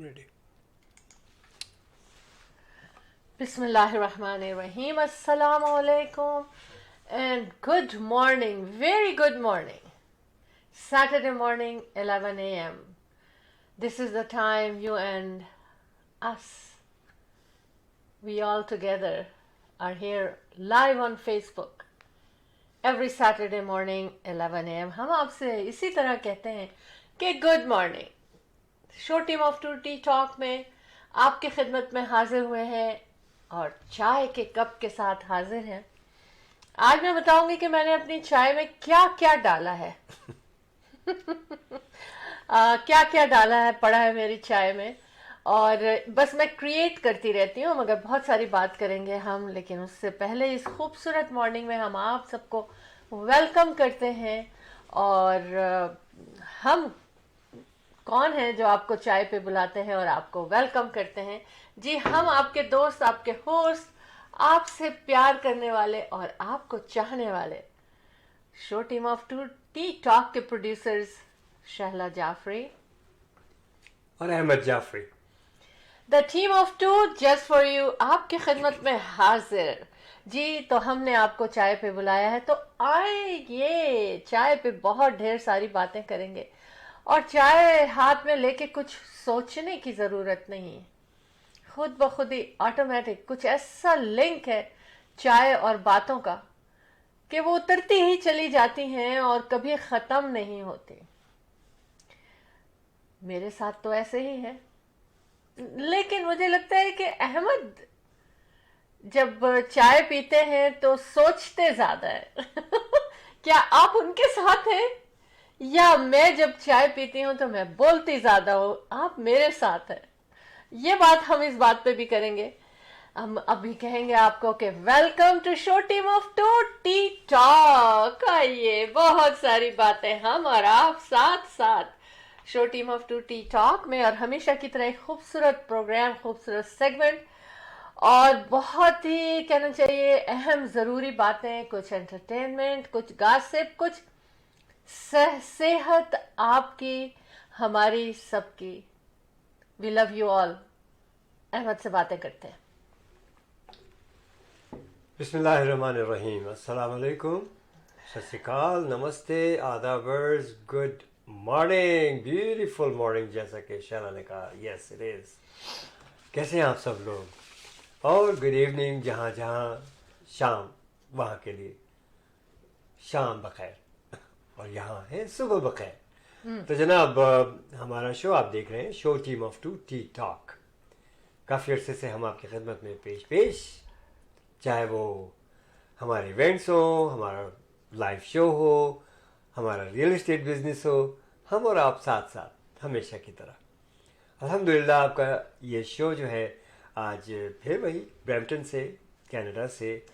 Ready. Bismillahirrahmanirrahim. Assalamu alaikum and good morning. Very good morning. Saturday morning, 11 a.m. This is the time you and us, we all together are here live on Facebook. Every Saturday morning, 11 a.m. हम आपसे इसी तरह कहते हैं कि good morning. Show team of two T talk में आपकी खिदमत में हाजिर हुए हैं और चाय के कप के साथ हाजिर हैं. आज मैं बताऊंगी कि मैंने अपनी चाय में क्या क्या डाला है. क्या क्या डाला है पड़ा है मेरी चाय में. और बस मैं क्रिएट करती रहती हूँ, मगर बहुत सारी बात करेंगे हम. लेकिन उससे पहले इस खूबसूरत मॉर्निंग में हम आप सबको वेलकम करते हैं. और हम कौन है जो आपको चाय पे बुलाते हैं और आपको वेलकम करते हैं? जी, हम आपके दोस्त, आपके होस्ट, आपसे प्यार करने वाले और आपको चाहने वाले show team of two T talk के प्रोड्यूसर्स शहला जाफरी और Ahmad Jafri. The team of two just for you आपकी खिदमत में हाजिर. जी, तो हमने आपको चाय पे बुलाया है, तो आइए चाय पे बहुत ढेर सारी बातें करेंगे. और चाय हाथ में लेके कुछ सोचने की ज़रूरत नहीं है. खुद ब खुद ही ऑटोमेटिक कुछ ऐसा लिंक है चाय और बातों का कि वो उतरती ही चली जाती हैं और कभी ख़त्म नहीं होती. मेरे साथ तो ऐसे ही है. लेकिन मुझे लगता है कि अहमद जब चाय पीते हैं तो सोचते ज़्यादा है. क्या आप उनके साथ हैं? या मैं जब चाय पीती हूँ तो मैं बोलती ज्यादा हूँ, आप मेरे साथ हैं? ये बात हम इस बात पे भी करेंगे. हम अभी कहेंगे आपको कि welcome to show team of two T talk. आइए, बहुत सारी बातें हम और आप साथ साथ show team of two T talk में. और हमेशा की तरह एक खूबसूरत प्रोग्राम, खूबसूरत सेगमेंट और बहुत ही कहना चाहिए अहम ज़रूरी बातें, कुछ एंटरटेनमेंट, कुछ गॉसिप, कुछ सेहत आपकी, हमारी सबकी. We love you all. Ahmad से बातें करते हैं. बिस्मिल्लाहिर्रहमानिर्रहीम. अस्सलाम वालेकुम, सत श्री अकाल, नमस्ते, आदाबर्स, गुड मॉर्निंग, ब्यूटीफुल मॉर्निंग, जैसा कि शैला ने कहा. Yes it is. कैसे हैं आप सब लोग? और गुड इवनिंग, जहाँ जहाँ शाम, वहाँ के लिए शाम बखैर. और यहाँ है सुबह बखैर. तो जनाब, हमारा शो आप देख रहे हैं, show team of two T talk. काफ़ी अरसे से हम आपकी खिदमत में पेश, चाहे वो हमारे इवेंट्स हो, हमारा लाइव शो हो, हमारा रियल एस्टेट बिजनेस हो, हम और आप साथ साथ हमेशा की तरह. अल्हम्दुलिल्लाह आपका ये शो जो है आज फिर वही ब्रैम्पटन से, कनाडा से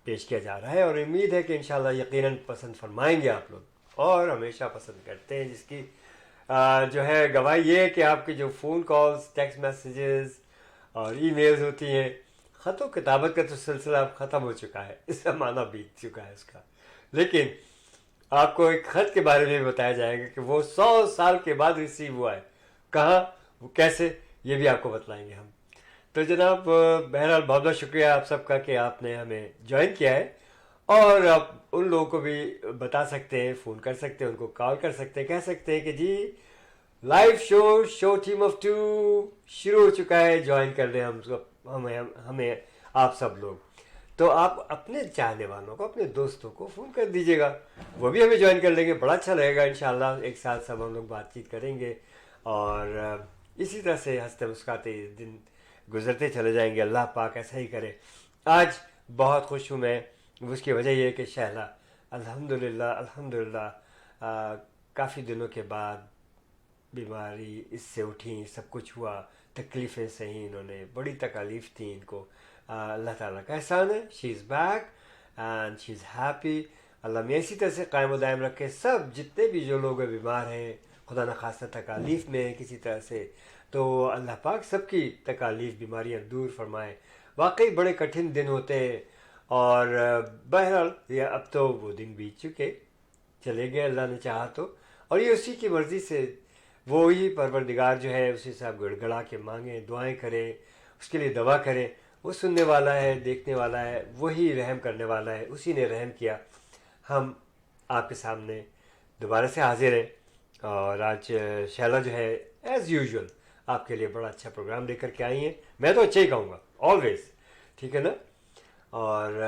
पेश किया जा रहा है. और उम्मीद है कि इंशाल्लाह यकीनन पसंद फरमाएंगे आप लोग, और हमेशा पसंद करते हैं, जिसकी जो है गवाही ये है कि आपके जो फ़ोन कॉल्स, टेक्स्ट मैसेजेस और ईमेल्स होती हैं. ख़त किताबत का तो सिलसिला अब ख़त्म हो चुका है, इस ज़माना बीत चुका है उसका. लेकिन आपको एक ख़त के बारे में बताया जाएगा कि वो 100 साल के बाद रिसीव हुआ है. कहाँ, वो कैसे, ये भी आपको बतलाएंगे हम. तो जनाब, बहरहाल बहुत बहुत शुक्रिया आप सबका कि आपने हमें ज्वाइन किया है. और आप उन लोगों को भी बता सकते हैं, फ़ोन कर सकते हैं, उनको कॉल कर सकते हैं, कह सकते हैं कि जी live show team of two शुरू हो चुका है, ज्वाइन कर लें हमें आप सब लोग. तो आप अपने चाहने वालों को, अपने दोस्तों को फ़ोन कर दीजिएगा, वो भी हमें ज्वाइन कर लेंगे. बड़ा अच्छा रहेगा इंशाल्लाह. एक साथ सब हम लोग बातचीत करेंगे और इसी तरह से हंसते मुस्कुराते दिन गुजरते चले जाएंगे. अल्लाह पाक ऐसा ही करे. आज बहुत खुश हूँ मैं. उसकी वजह यह है कि शहला अल्हम्दुलिल्लाह काफ़ी दिनों के बाद बीमारी इससे उठी, सब कुछ हुआ, तकलीफ़ें सही, इन्होंने बड़ी तकालीफ थी इनको. अल्लाह ताला का एहसान है. She is back and she is happy. अल्लाह में इसी तरह से कायम व दायम रखे. सब जितने भी जो लोग बीमार हैं, खुदा न खास्ता तकालीफ में किसी तरह से, तो अल्लाह पाक सबकी तकालीफ, बीमारियां दूर फरमाए. वाकई बड़े कठिन दिन होते हैं. और बहरहाल ये अब तो वो दिन बीत चुके, चले गए, अल्लाह ने चाहा तो. और ये उसी की मर्ज़ी से وہی پروردگار جو ہے اسی سے آپ گڑ گڑا کے مانگیں, دعائیں کریں, اس کے لیے دعا کریں. وہ سننے والا ہے, دیکھنے والا ہے, وہی رحم کرنے والا ہے, اسی نے رحم کیا. ہم آپ کے سامنے دوبارہ سے حاضر ہیں, اور آج شیلا جو ہے ایز یوزول آپ کے لیے بڑا اچھا پروگرام لے کر کے آئی ہیں. میں تو اچھا ہی کہوں گا آلویز, ٹھیک ہے نا, اور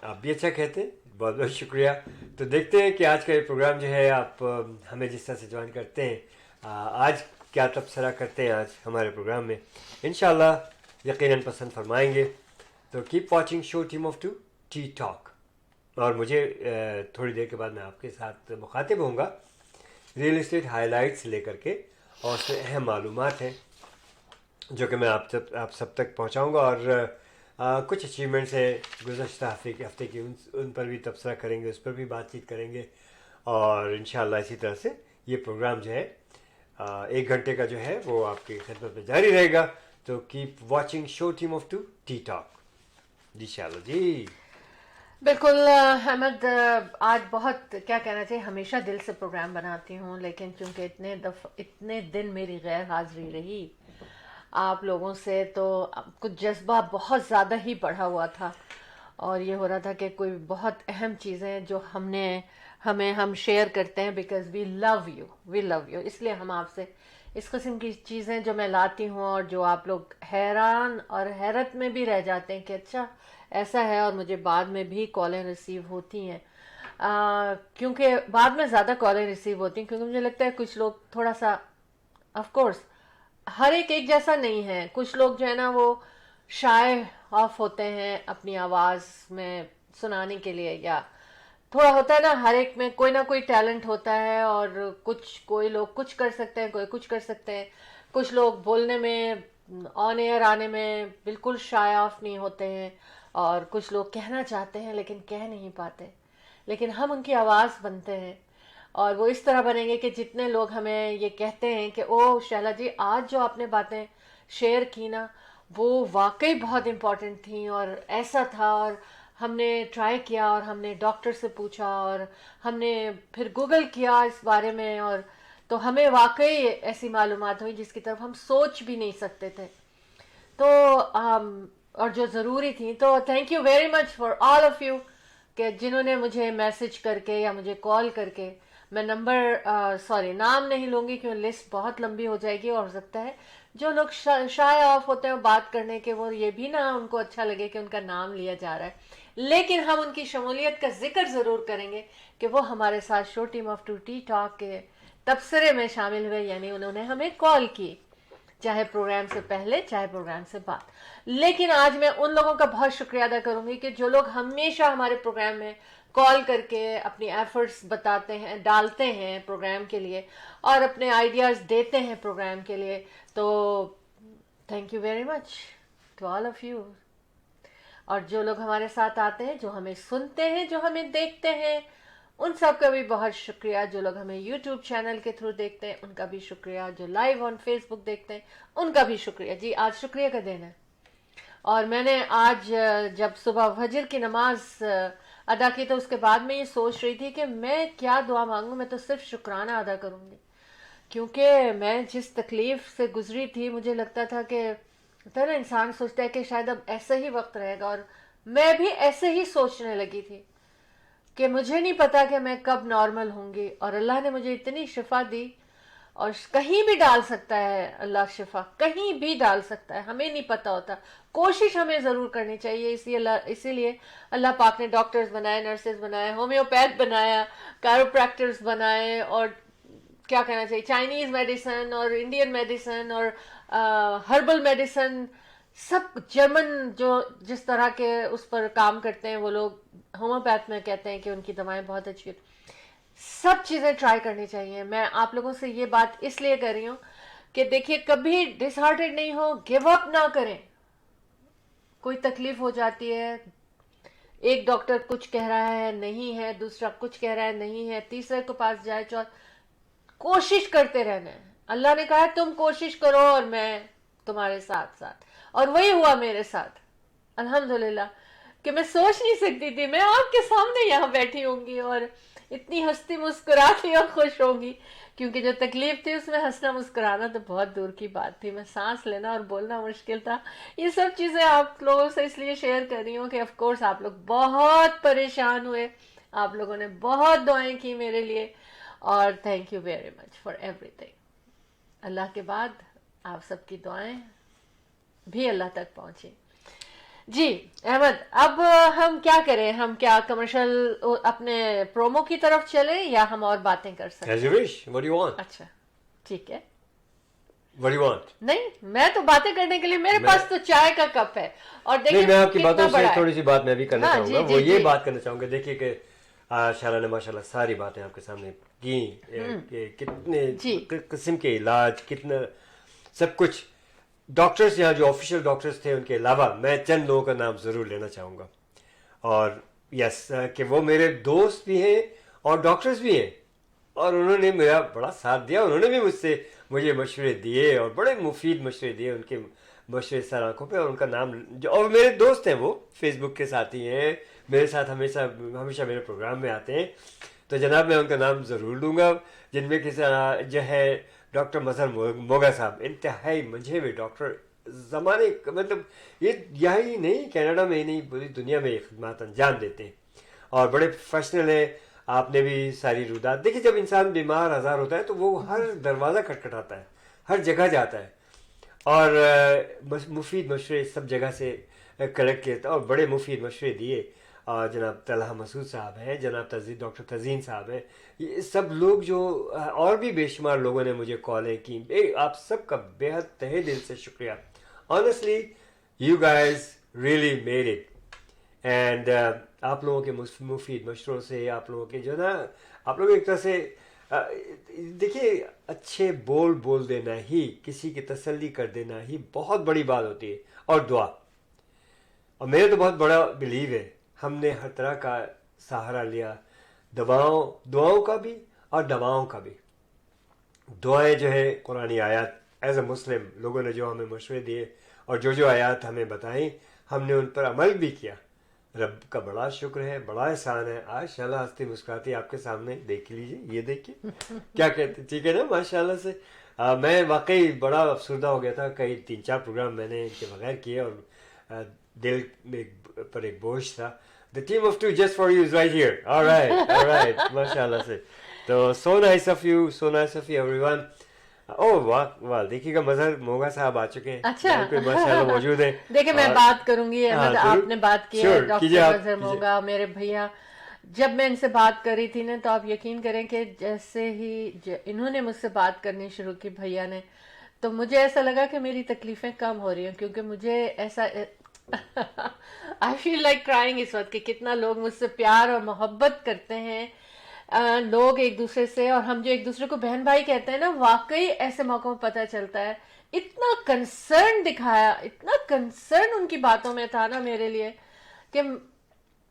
آپ بھی اچھا کہتے ہیں, بہت بہت شکریہ. تو دیکھتے ہیں کہ آج کا یہ پروگرام جو ہے آپ ہمیں جس طرح سے جوائن کرتے ہیں, آج کیا تبصرہ کرتے ہیں آج ہمارے پروگرام میں, انشاءاللہ یقیناً پسند فرمائیں گے. تو keep watching show team of 2 T talk. اور مجھے تھوڑی دیر کے بعد میں آپ کے ساتھ مخاطب ہوں گا ریئل اسٹیٹ ہائی لائٹس لے کر کے, اور اس میں اہم معلومات ہیں جو کہ میں آپ سب تک پہنچاؤں گا. اور کچھ اچیومنٹس ہیں گزشتہ ہفتے کی, ان پر بھی تبصرہ کریں گے, اس پر بھی بات چیت کریں گے. اور انشاءاللہ اسی طرح سے یہ پروگرام جو ہے 1 گھنٹے کا جو ہے وہ آپ کی خدمت میں جاری رہے گا. تو keep watching show team of 2 T talk. جی شیلا جی. بالکل احمد, آج بہت کیا کہنا چاہیے, ہمیشہ دل سے پروگرام بناتی ہوں, لیکن چونکہ اتنے دن میری غیر حاضری رہی آپ لوگوں سے, تو کچھ جذبہ بہت زیادہ ہی بڑھا ہوا تھا, اور یہ ہو رہا تھا کہ کوئی بہت اہم چیزیں جو ہم شیئر کرتے ہیں, بیکاز وی لو یو, اس لیے ہم آپ سے اس قسم کی چیزیں جو میں لاتی ہوں, اور جو آپ لوگ حیران اور حیرت میں بھی رہ جاتے ہیں کہ اچھا ایسا ہے, اور مجھے بعد میں بھی کالیں ریسیو ہوتی ہیں, کیونکہ بعد میں زیادہ کالیں ریسیو ہوتی ہیں, کیونکہ مجھے لگتا ہے کچھ لوگ تھوڑا سا, آف کورس ہر ایک جیسا نہیں ہے, کچھ لوگ جو ہے نا وہ شائع آف ہوتے ہیں اپنی آواز میں سنانے کے لیے, یا تھوڑا ہوتا ہے نا, ہر ایک میں کوئی نہ کوئی ٹیلنٹ ہوتا ہے, اور کوئی لوگ کچھ کر سکتے ہیں, کوئی کچھ کر سکتے ہیں. کچھ لوگ بولنے میں, آن ایئر آنے میں بالکل شائع آف نہیں ہوتے ہیں, اور کچھ لوگ کہنا چاہتے ہیں لیکن کہہ نہیں پاتے, لیکن ہم ان کی آواز بنتے ہیں. اور وہ اس طرح بنیں گے کہ جتنے لوگ ہمیں یہ کہتے ہیں کہ او شیلا جی آج جو آپ نے باتیں شیئر کی نا وہ واقعی بہت امپورٹنٹ تھیں, اور ایسا تھا, اور ہم نے ٹرائی کیا, اور ہم نے ڈاکٹر سے پوچھا, اور ہم نے پھر گوگل کیا اس بارے میں, اور تو ہمیں واقعی ایسی معلومات ہوئی جس کی طرف ہم سوچ بھی نہیں سکتے تھے, تو اور جو ضروری تھی. تو thank you very much for all of you کہ جنہوں نے مجھے میسج کر کے یا مجھے کال کر کے, میں نام نہیں لوں گی کیوں لسٹ بہت لمبی ہو جائے گی, اور ہو سکتا ہے جو لوگ شائع آف ہوتے ہیں بات کرنے کے, وہ یہ بھی نہ ان کو اچھا لگے کہ ان کا نام لیا جا رہا ہے, لیکن ہم ان کی شمولیت کا ذکر ضرور کریں گے کہ وہ ہمارے ساتھ شو ٹیم آف 2 ٹی ٹاک کے تبصرے میں شامل ہوئے, یعنی انہوں نے ہمیں کال کی, چاہے پروگرام سے پہلے چاہے پروگرام سے بعد. لیکن آج میں ان لوگوں کا بہت شکریہ ادا کروں گی کہ جو لوگ ہمیشہ ہمارے پروگرام میں کال کر کے اپنی ایفرٹس بتاتے ہیں, ڈالتے ہیں پروگرام کے لیے, اور اپنے آئیڈیاز دیتے ہیں پروگرام کے لیے. تو thank you very much to all of you. اور جو لوگ ہمارے ساتھ آتے ہیں, جو ہمیں سنتے ہیں, جو ہمیں دیکھتے ہیں, ان سب کا بھی بہت شکریہ. جو لوگ ہمیں یوٹیوب چینل کے تھرو دیکھتے ہیں ان کا بھی شکریہ, جو لائیو آن فیس بک دیکھتے ہیں ان کا بھی شکریہ. جی آج شکریہ کا دن ہے, اور میں نے آج جب صبح فجر کی نماز ادا کی تو اس کے بعد میں یہ سوچ رہی تھی کہ میں کیا دعا مانگوں. میں تو صرف شکرانہ ادا کروں گی, کیونکہ میں جس تکلیف سے گزری تھی مجھے لگتا تھا کہ نا انسان سوچتا ہے کہ شاید اب ایسا ہی وقت رہے گا, اور میں بھی ایسے ہی سوچنے لگی تھی کہ مجھے نہیں پتا کہ میں کب نارمل ہوں گی, اور اللہ نے مجھے اتنی شفا دی, اور کہیں بھی ڈال سکتا ہے اللہ شفا, کہیں بھی ڈال سکتا ہے, ہمیں نہیں پتا ہوتا. کوشش ہمیں ضرور کرنی چاہیے. اسی لیے اللہ پاک نے ڈاکٹرز بنائے, نرسز بنائے, ہومیوپیتھ بنایا, کائروپریکٹرز بنائے, اور کیا کہنا چاہیے چائنیز میڈیسن اور انڈین میڈیسن اور ہربل میڈیسن, سب جرمن جو جس طرح کے اس پر کام کرتے ہیں وہ لوگ ہومیوپیتھ میں کہتے ہیں کہ ان کی دوائیں بہت اچھی ہوتی. سب چیزیں ٹرائی کرنی چاہیے. میں آپ لوگوں سے یہ بات اس لیے کر رہی ہوں کہ دیکھیے کبھی ڈس ہارٹڈ نہیں ہو, گیو اپ نہ کریں. کوئی تکلیف ہو جاتی ہے, ایک ڈاکٹر کچھ کہہ رہا ہے نہیں ہے, دوسرا کچھ کہہ رہا ہے نہیں ہے, تیسرے کے پاس جائے, کوشش کرتے رہنا ہے. اللہ نے کہا تم کوشش کرو اور میں تمہارے ساتھ ساتھ, اور وہی ہوا میرے ساتھ الحمدللہ. کہ میں سوچ نہیں سکتی تھی میں آپ کے سامنے یہاں بیٹھی ہوں گی اور اتنی ہنستی مسکراتی اور خوش ہوں گی، کیونکہ جو تکلیف تھی اس میں ہنسنا مسکرانا تو بہت دور کی بات تھی، میں سانس لینا اور بولنا مشکل تھا. یہ سب چیزیں آپ لوگوں سے اس لیے شیئر کر رہی ہوں کہ آف کورس آپ لوگ بہت پریشان ہوئے، آپ لوگوں نے بہت دعائیں کی میرے لیے، اور thank you very much for ایوری تھنگ. اللہ کے بعد آپ سب کی دعائیں بھی اللہ تک پہنچی. جی احمد، اب ہم کیا کریں؟ ہم کیا کمرشل اپنے پرومو کی طرف چلیں یا ہم اور باتیں کر سکتے As you wish. What do you want? اچھا ٹھیک ہے. What do you want? نہیں، میں تو باتیں کرنے کے لیے میرے پاس تو چائے کا کپ ہے، اور نہیں، دیکھیں میں آپ کی کتنا باتوں سے بڑا ہے. تھوڑی سی بات میں بھی کرنا ہاں، چاہوں جی، گا. جی، وہ یہ جی. بات کرنا چاہوں گا، دیکھیے کہ شالا نے ماشاء اللہ ساری باتیں آپ کے سامنے کی کہ کتنے جی. قسم کے علاج، کتنا سب کچھ. ڈاکٹرز یہاں جو آفیشیل ڈاکٹرز تھے ان کے علاوہ میں چند لوگوں کا نام ضرور لینا چاہوں گا، اور یس کہ وہ میرے دوست بھی ہیں اور ڈاکٹرز بھی ہیں، اور انہوں نے میرا بڑا ساتھ دیا. انہوں نے بھی مجھے مشورے دیے اور بڑے مفید مشورے دیے. ان کے مشورے سر آنکھوں پہ، اور ان کا نام جو اور میرے دوست ہیں، وہ فیس بک کے ساتھی ہیں، میرے ساتھ ہمیشہ میرے پروگرام میں آتے ہیں. تو جناب میں ان کا نام ضرور لوں گا، جن میں کسی جو ہے ڈاکٹر مظہر موگا صاحب، انتہائی منجھے ہوئے ڈاکٹر، زمانے مطلب یہ یہی نہیں کینیڈا میں ہی نہیں پوری دنیا میں یہ خدمات انجام دیتے ہیں اور بڑے پروفیشنل ہیں. آپ نے بھی ساری رودات دیکھیے، جب انسان بیمار آزار ہوتا ہے تو وہ ہر دروازہ کھٹکھٹاتا ہے، ہر جگہ جاتا ہے، اور مفید مشورے سب جگہ سے کلیکٹ کیا اور بڑے مفید مشورے دیے. جناب طلحہ مسعود صاحب ہیں، جناب ڈاکٹر تزین صاحب ہیں، یہ سب لوگ جو اور بھی بے شمار لوگوں نے مجھے کالیں کی. آپ سب کا بے حد تہہ دل سے شکریہ. Honestly you guys really made it. And آپ لوگوں کے مفید مشوروں سے، آپ لوگوں کے جو نا، آپ لوگ ایک طرح سے دیکھیے اچھے بول دینا ہی، کسی کی تسلی کر دینا ہی بہت بڑی بات ہوتی ہے. اور دعا، اور میرے تو بہت بڑا بلیو ہے، ہم نے ہر طرح کا سہارا لیا، دعاؤں کا بھی اور دواؤں کا بھی. دعائیں جو ہے قرآنی آیات، ایز اے مسلم لوگوں نے جو ہمیں مشورے دیے اور جو آیات ہمیں بتائیں ہم نے ان پر عمل بھی کیا. رب کا بڑا شکر ہے، بڑا احسان ہے. آج شالا ہنستی مسکراتی آپ کے سامنے دیکھ لیجیے، یہ دیکھیے کیا کہتے، ٹھیک ہے نا ماشاء اللہ سے. میں واقعی بڑا افسردہ ہو گیا تھا، کئی 3-4 پروگرام میں نے ان کے بغیر کیے اور دل میں پر ایک بوجھ تھا. The team of two just for you is right here. All right, ماشاء اللہ سے. تو so nice of you everyone. واہ دیکھیے گا مظہر موگا صاحب آ چکے ہیں، اچھا ماشاء اللہ موجود ہیں. دیکھیں میں بات کروں گی احمد، آپ نے بات کی ہے ڈاکٹر مظہر موگا موگا میرے بھیا. جب میں ان سے بات کر رہی تھی نا تو آپ یقین کریں کہ جیسے ہی انہوں نے مجھ سے بات کرنی شروع کی بھیا نے، تو مجھے ایسا لگا کہ میری تکلیفیں کم ہو رہی ہیں، کیونکہ مجھے ایسا آئی فیل لائک کرائنگ اس وقت کہ کتنا لوگ مجھ سے پیار اور محبت کرتے ہیں لوگ ایک دوسرے سے، اور ہم جو ایک دوسرے کو بہن بھائی کہتے ہیں نا، واقعی ایسے موقعوں میں پتہ چلتا ہے. اتنا کنسرن دکھایا، اتنا کنسرن ان کی باتوں میں تھا نا میرے لیے کہ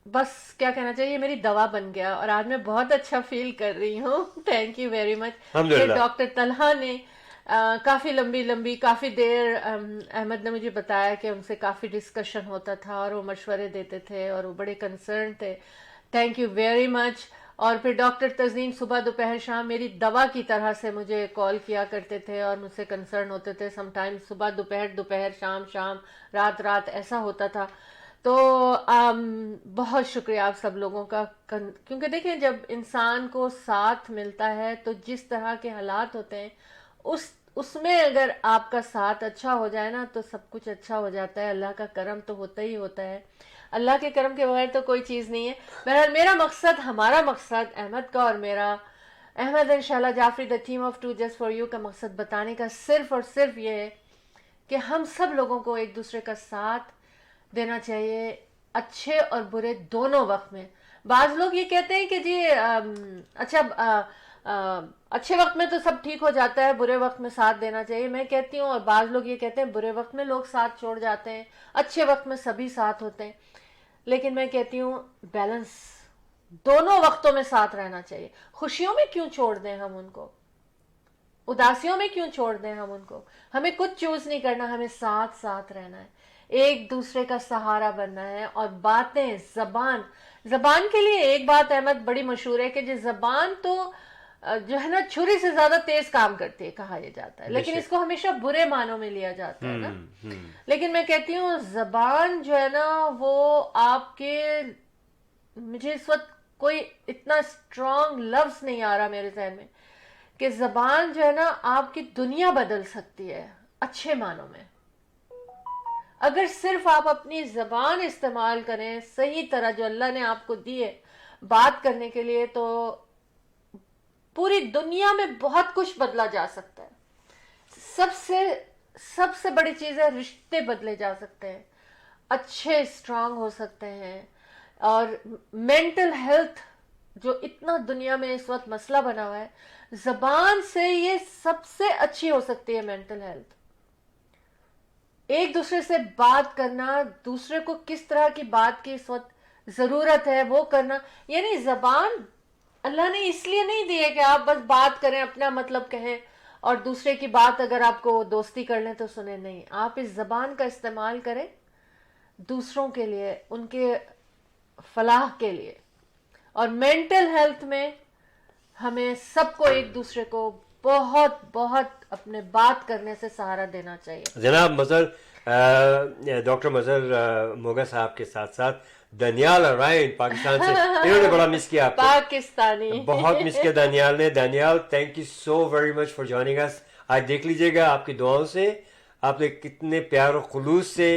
بس کیا کہنا چاہیے، میری دوا بن گیا، اور آج میں بہت اچھا فیل کر رہی ہوں. تھینک یو ویری مچ کہ ڈاکٹر طلحہ نے کافی لمبی کافی دیر احمد نے مجھے بتایا کہ ان سے کافی ڈسکشن ہوتا تھا اور وہ مشورے دیتے تھے اور وہ بڑے کنسرن تھے. تھینک یو ویری مچ. اور پھر ڈاکٹر تزین صبح دوپہر شام میری دوا کی طرح سے مجھے کال کیا کرتے تھے اور مجھ سے کنسرن ہوتے تھے. سم ٹائم صبح دوپہر شام رات ایسا ہوتا تھا. تو بہت شکریہ آپ سب لوگوں کا، کیونکہ دیکھیں جب انسان کو ساتھ ملتا ہے تو جس طرح کے حالات ہوتے ہیں اس میں اگر آپ کا ساتھ اچھا ہو جائے نا تو سب کچھ اچھا ہو جاتا ہے. اللہ کا کرم تو ہوتا ہی ہوتا ہے، اللہ کے کرم کے بغیر تو کوئی چیز نہیں ہے. بہرحال میرا مقصد، ہمارا مقصد احمد کا اور میرا، احمد انشاءاللہ Jafri the team of two just for you کا مقصد بتانے کا صرف اور صرف یہ ہے کہ ہم سب لوگوں کو ایک دوسرے کا ساتھ دینا چاہیے، اچھے اور برے دونوں وقت میں. بعض لوگ یہ کہتے ہیں کہ جی اچھے وقت میں تو سب ٹھیک ہو جاتا ہے، برے وقت میں ساتھ دینا چاہیے. میں کہتی ہوں، اور بعض لوگ یہ کہتے ہیں برے وقت میں لوگ ساتھ چھوڑ جاتے ہیں، اچھے وقت میں سبھی ساتھ ہوتے ہیں. لیکن میں کہتی ہوں بیلنس، دونوں وقتوں میں ساتھ رہنا چاہیے. خوشیوں میں کیوں چھوڑ دیں ہم ان کو، اداسیوں میں کیوں چھوڑ دیں ہم ان کو. ہمیں کچھ چوز نہیں کرنا، ہمیں ساتھ رہنا ہے. ایک دوسرے کا سہارا بننا ہے. اور باتیں زبان کے لیے ایک بات احمد بڑی مشہور ہے کہ جو زبان تو جو ہے نا چھری سے زیادہ تیز کام کرتی ہے کہا یہ جاتا ہے, لیکن اس کو ہمیشہ برے معنوں میں لیا جاتا ہے نا. لیکن میں کہتی ہوں زبان جو ہے نا وہ آپ کے, مجھے اس وقت کوئی اتنا اسٹرانگ لفظ نہیں آ رہا میرے ذہن میں, کہ زبان جو ہے نا آپ کی دنیا بدل سکتی ہے اچھے معنوں میں. اگر صرف آپ اپنی زبان استعمال کریں صحیح طرح جو اللہ نے آپ کو دی ہے بات کرنے کے لیے, تو پوری دنیا میں بہت کچھ بدلا جا سکتا ہے. سب سے بڑی چیز ہے رشتے بدلے جا سکتے ہیں, اچھے اسٹرانگ ہو سکتے ہیں. اور مینٹل ہیلتھ جو اتنا دنیا میں اس وقت مسئلہ بنا ہوا ہے, زبان سے یہ سب سے اچھی ہو سکتی ہے مینٹل ہیلتھ. ایک دوسرے سے بات کرنا, دوسرے کو کس طرح کی بات کی اس وقت ضرورت ہے وہ کرنا. یعنی زبان اللہ نے اس لیے نہیں دی ہے کہ آپ بس بات کریں اپنا مطلب کہیں اور دوسرے کی بات اگر آپ کو دوستی کر لیں تو سنیں. نہیں, آپ اس زبان کا استعمال کریں دوسروں کے لیے, ان کے فلاح کے لیے. اور مینٹل ہیلتھ میں ہمیں سب کو ایک دوسرے کو بہت بہت اپنے بات کرنے سے سہارا دینا چاہیے. جناب مظہر, ڈاکٹر مظہر موگا صاحب کے ساتھ ساتھ دانیال رائن پاکستان سے, انہوں نے بڑا مس کیا آپ کو, پاکستانی بہت مس کیا دانیال نے. Daniyal thank you so very much for joining us. آج دیکھ لیجیے گا آپ کی دعاؤں سے, آپ نے کتنے پیار و خلوص سے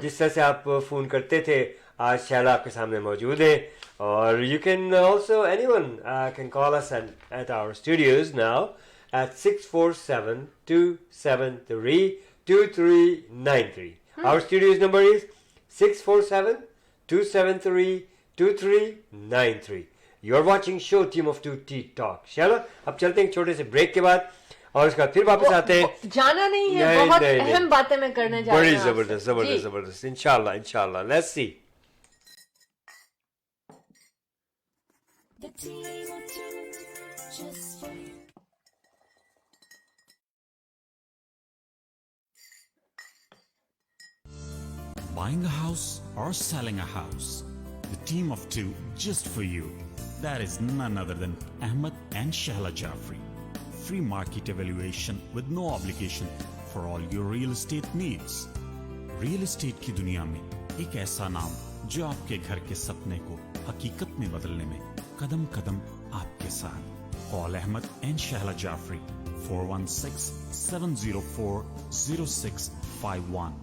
جس طرح سے آپ فون کرتے تھے, آج شیلا آپ کے سامنے موجود ہے. اور you can also any one can call us at our studios now at 647-273-2393. Our studio's number is 647-273-2393. You're watching show Team of Two Tea Talk. چلو اب چلتے ہیں چھوٹے سے بریک کے بعد, اور اس کے بعد پھر واپس آتے ہیں. جانا نہیں ہے, بہت اہم باتیں میں کرنے جا رہی ہوں. بڑی زبردست انشاءاللہ. Let's see. Buying a house or selling a house, the team of two just for you. That is none other than Ahmed and Shahla Jafri. Free market evaluation with no obligation for all your real estate needs. Real estate کی دنیا میں ایک ایسا نام جو آپ کے گھر کے سپنے کو حقیقت میں بدلنے میں قدم قدم آپ کے ساتھ. Call Ahmed and Shahla Jafri 416-704-0651.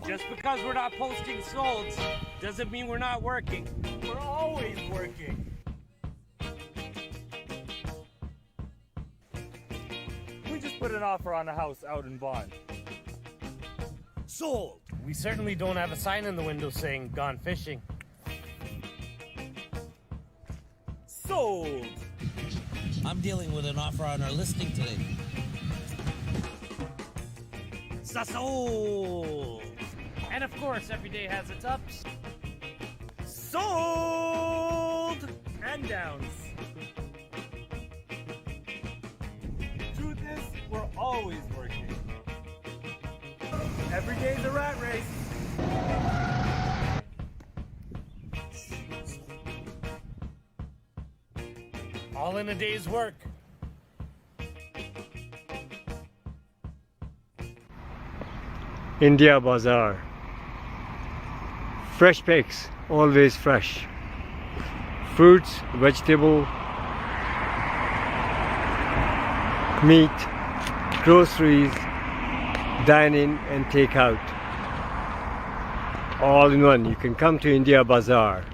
Just because we're not posting solds doesn't mean we're not working. We're always working. We just put an offer on a house out in Vaughan. Sold! We certainly don't have a sign in the window saying gone fishing. Sold! I'm dealing with an offer on our listing today. Sold! And of course, every day has its ups. Sold! And downs. Truth is, we're always working. Every day's a rat race. All in a day's work. India Bazaar. Fresh picks, always fresh. Fruits, vegetable, meat, groceries, dine in and take out. All in one. You can come to India Bazaar.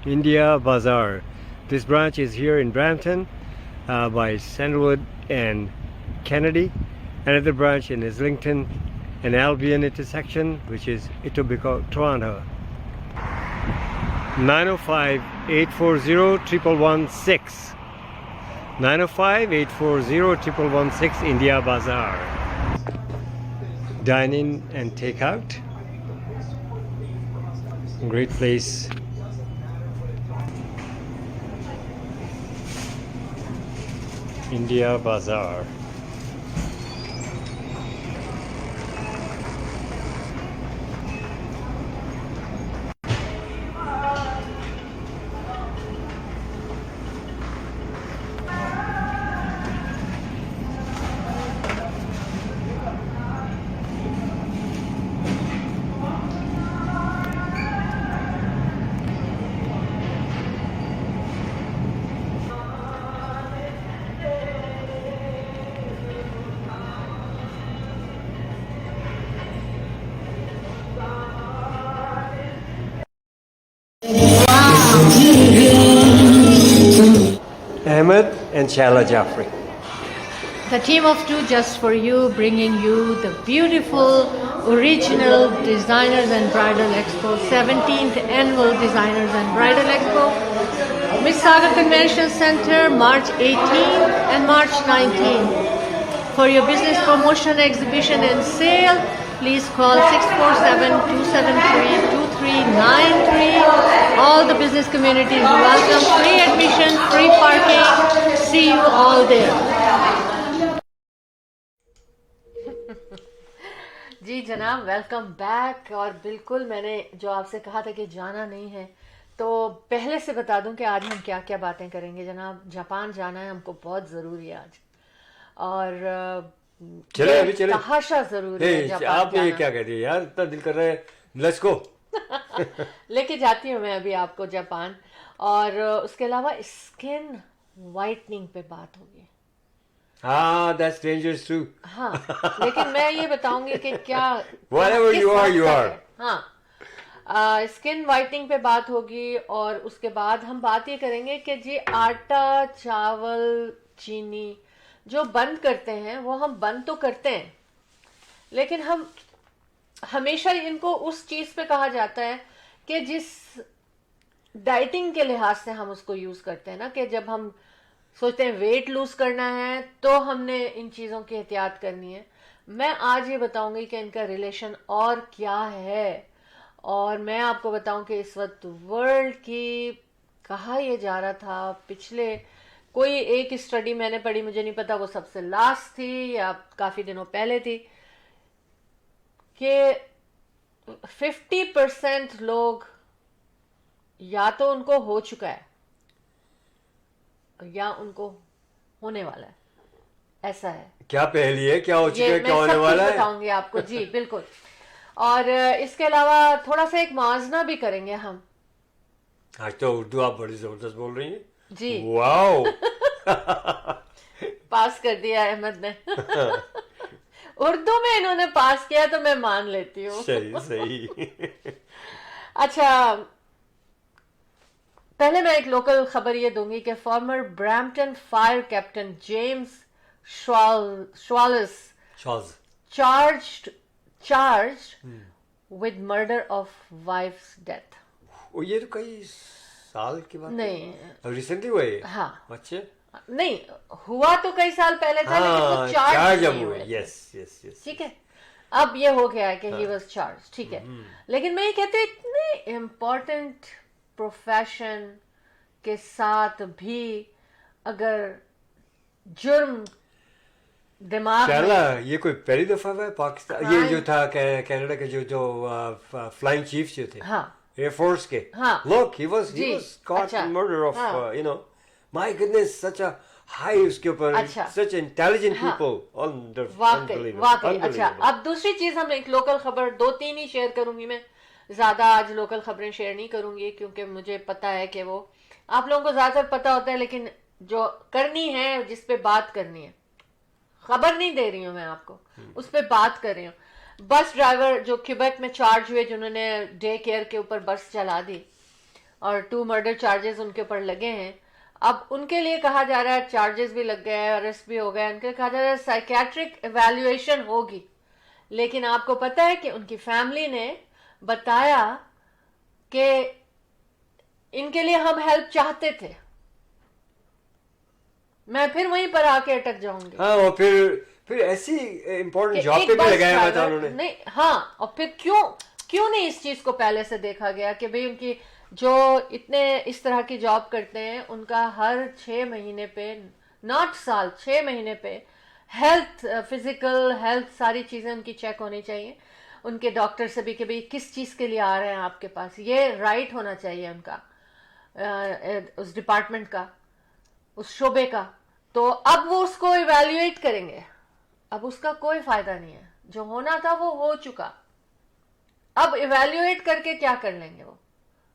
India Bazaar. This branch is here in Brampton by Sandalwood and Kennedy. Another branch in Islington and Albion intersection, which is Etobicoke, Toronto. 905-840-1116. 905-840-1116 India Bazaar. Dine in and take out. Great place. India Bazaar. and Shahla Jaffrey. The team of two just for you, bringing you the beautiful original Designers and Bridal Expo, 17th Annual Designers and Bridal Expo, Mississauga Convention Center, March 18th and March 19th. For your business promotion, exhibition and sale, please call 647-273-2393. All the business community is welcome. Free admission, free parking. See you all there. जी जनाब, welcome back. और बिल्कुल मैंने जो आपसे कहा था कि जाना नहीं है, तो पहले से बता दूं कि आज हम क्या क्या बातें करेंगे। जनाब, जापान जाना है हमको, बहुत ज़रूरी है आज, और चले अभी चले, तहाशा ज़रूरी है जापान आप ये जाना। क्या कह रही है यार, इतना दिल कर रहा है, लेट्स गो। लेके जाती हूँ मैं अभी आपको जापान। और उसके अलावा स्किन वाइटनिंग पे बात होगी। हाँ, that's dangerous too. हाँ, लेकिन मैं ये बताऊंगी कि क्या Whatever किस you are, हद you तक are. है। हाँ, स्किन वाइटनिंग पे बात होगी। और उसके बाद हम बात ये करेंगे कि जी आटा, चावल, चीनी जो बंद करते हैं, वो हम बंद तो करते हैं, लेकिन हम हमेशा इनको उस चीज पे कहा जाता है कि जिस डाइटिंग के लिहाज से हम उसको यूज करते हैं ना, कि जब हम सोचते हैं वेट लूज करना है तो हमने इन चीज़ों की एहतियात करनी है। मैं आज ये बताऊंगी कि इनका रिलेशन और क्या है, और मैं आपको बताऊं कि इस वक्त वर्ल्ड की कहा यह जा रहा था, पिछले कोई एक स्टडी मैंने पढ़ी, मुझे नहीं पता वो सबसे लास्ट थी या काफ़ी दिनों पहले थी, कि 50% लोग या तो उनको हो चुका है या उनको होने वाला है। ऐसा है। क्या पहली है, क्या हो चुका है, क्या होने मैं वाला सब कुछ है, बताऊंगी आपको। जी बिल्कुल। और इसके अलावा थोड़ा सा एक मुआवजा भी करेंगे हम। आज तो उर्दू आप बड़ी जबरदस्त बोल रही हैं जी। वाओ। पास कर दिया अहमद ने। उर्दू में इन्होंने पास किया तो मैं मान लेती हूँ। सही सही। अच्छा, पहले मैं एक लोकल खबर ये दूंगी कि former Brampton fire captain James श्वालस charged with murder of wife's death. वो ये तो कई साल की बात नहीं, रिसेंटली हुआ है। हाँ, अच्छे, नहीं हुआ तो कई साल पहले था, लेकिन वो चार्ज नहीं हुए थे। यस यस यस, ठीक है, अब ये हो गया है कि ही वाज चार्ज। ठीक है, लेकिन मैं ये कहती हूँ इतने इम्पोर्टेंट प्रोफेशन के साथ भी अगर जुर्म दिमाग शाला, में, ये कोई पहली दफा हुआ है पाकिस्तान, ये जो था कनाडा के जो फ्लाइंग चीफ जो थे, हाँ एयरफोर्स के, हाँ, look he was ji, caught अच्छा, in murder of हाँ, you know, my goodness, such a high उसके ऊपर, अच्छा, such intelligent हाँ, people, वाकई वाकई। अच्छा, अब दूसरी चीज हम एक लोकल खबर 2-3 ही शेयर करूंगी मैं, ज्यादा आज लोकल खबरें शेयर नहीं करूंगी, क्योंकि मुझे पता है कि वो आप लोगों को ज्यादातर पता होता है, लेकिन जो करनी है, जिस पे बात करनी है, खबर नहीं दे रही हूं मैं आपको, उस पे बात कर रही हूँ। बस ड्राइवर जो क्यूबेक में चार्ज हुए, जिन्होंने डे केयर के ऊपर बस चला दी और 2 मर्डर चार्जेस उनके ऊपर लगे हैं। अब उनके लिए कहा जा रहा है, चार्जेस भी लग गए हैं, अरेस्ट भी हो गए, उनके कहा जा रहा है साइकेट्रिक इवैल्यूएशन होगी। लेकिन आपको पता है कि उनकी फैमिली ने बताया कि इनके लिए हम हेल्प चाहते थे। मैं फिर वहीं पर आके अटक जाऊंगी। हाँ, और फिर ऐसी इम्पोर्टेंट जॉब पे भी लगाया हुआ था उन्होंने। नहीं, हाँ, और फिर क्यों नहीं इस चीज को पहले से देखा गया कि भाई उनकी जो इतने इस तरह की जॉब करते हैं, उनका हर 6 महीने पे, नॉट साल, 6 महीने पे हेल्थ, फिजिकल हेल्थ, सारी चीजें उनकी चेक होनी चाहिए उनके डॉक्टर से भी, कि भाई किस चीज के लिए आ रहे हैं आपके पास, ये राइट होना चाहिए उनका, उस डिपार्टमेंट का, उस शोबे का। तो अब वो उसको इवैल्यूएट करेंगे, अब उसका कोई फायदा नहीं है, जो होना था वो हो चुका। अब इवैल्यूएट करके क्या कर लेंगे वो?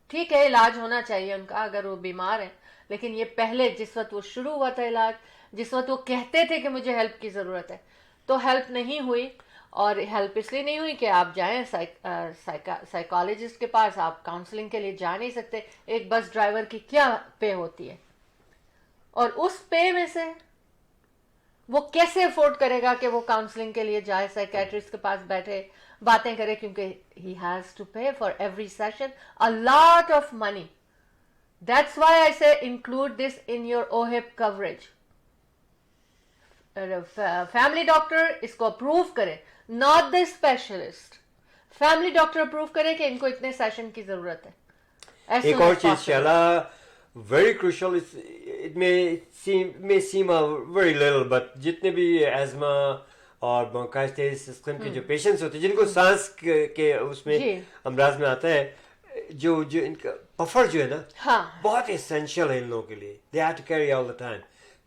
ठीक है, इलाज होना चाहिए उनका अगर वो बीमार है, लेकिन ये पहले जिस वक्त वो शुरू हुआ था इलाज, जिस वक्त वो कहते थे कि मुझे हेल्प की ज़रूरत है, तो हेल्प नहीं हुई। और हेल्प इसलिए नहीं हुई कि आप जाएं साइकोलॉजिस्ट के पास, आप काउंसलिंग के लिए जा नहीं सकते। एक बस ड्राइवर की क्या पे होती है, और उस पे में से वो कैसे अफोर्ड करेगा कि वो काउंसलिंग के लिए जाए, साइकेट्रिस्ट के पास बैठे बातें करे, क्योंकि he has to pay for every session a lot of money. That's why I say include this in your OHIP coverage. Family doctor इसको अप्रूव करे, not the specialist. Family doctor approve करे कि इनको इतने सेशन की जरूरत है. As एक soon और as चीज possible. शाला very crucial, it may seem a very little, but जितने भी एज़मा और ब्रोंकाइटिस किस्म के जो पेशेंट्स होते हैं जिनको सांस के उसमें जी. अमराज में आता है, जो इनका पफर जो है ना, हाँ. बहुत एसेंशियल है इन लोगों के लिए. They have to carry all the time.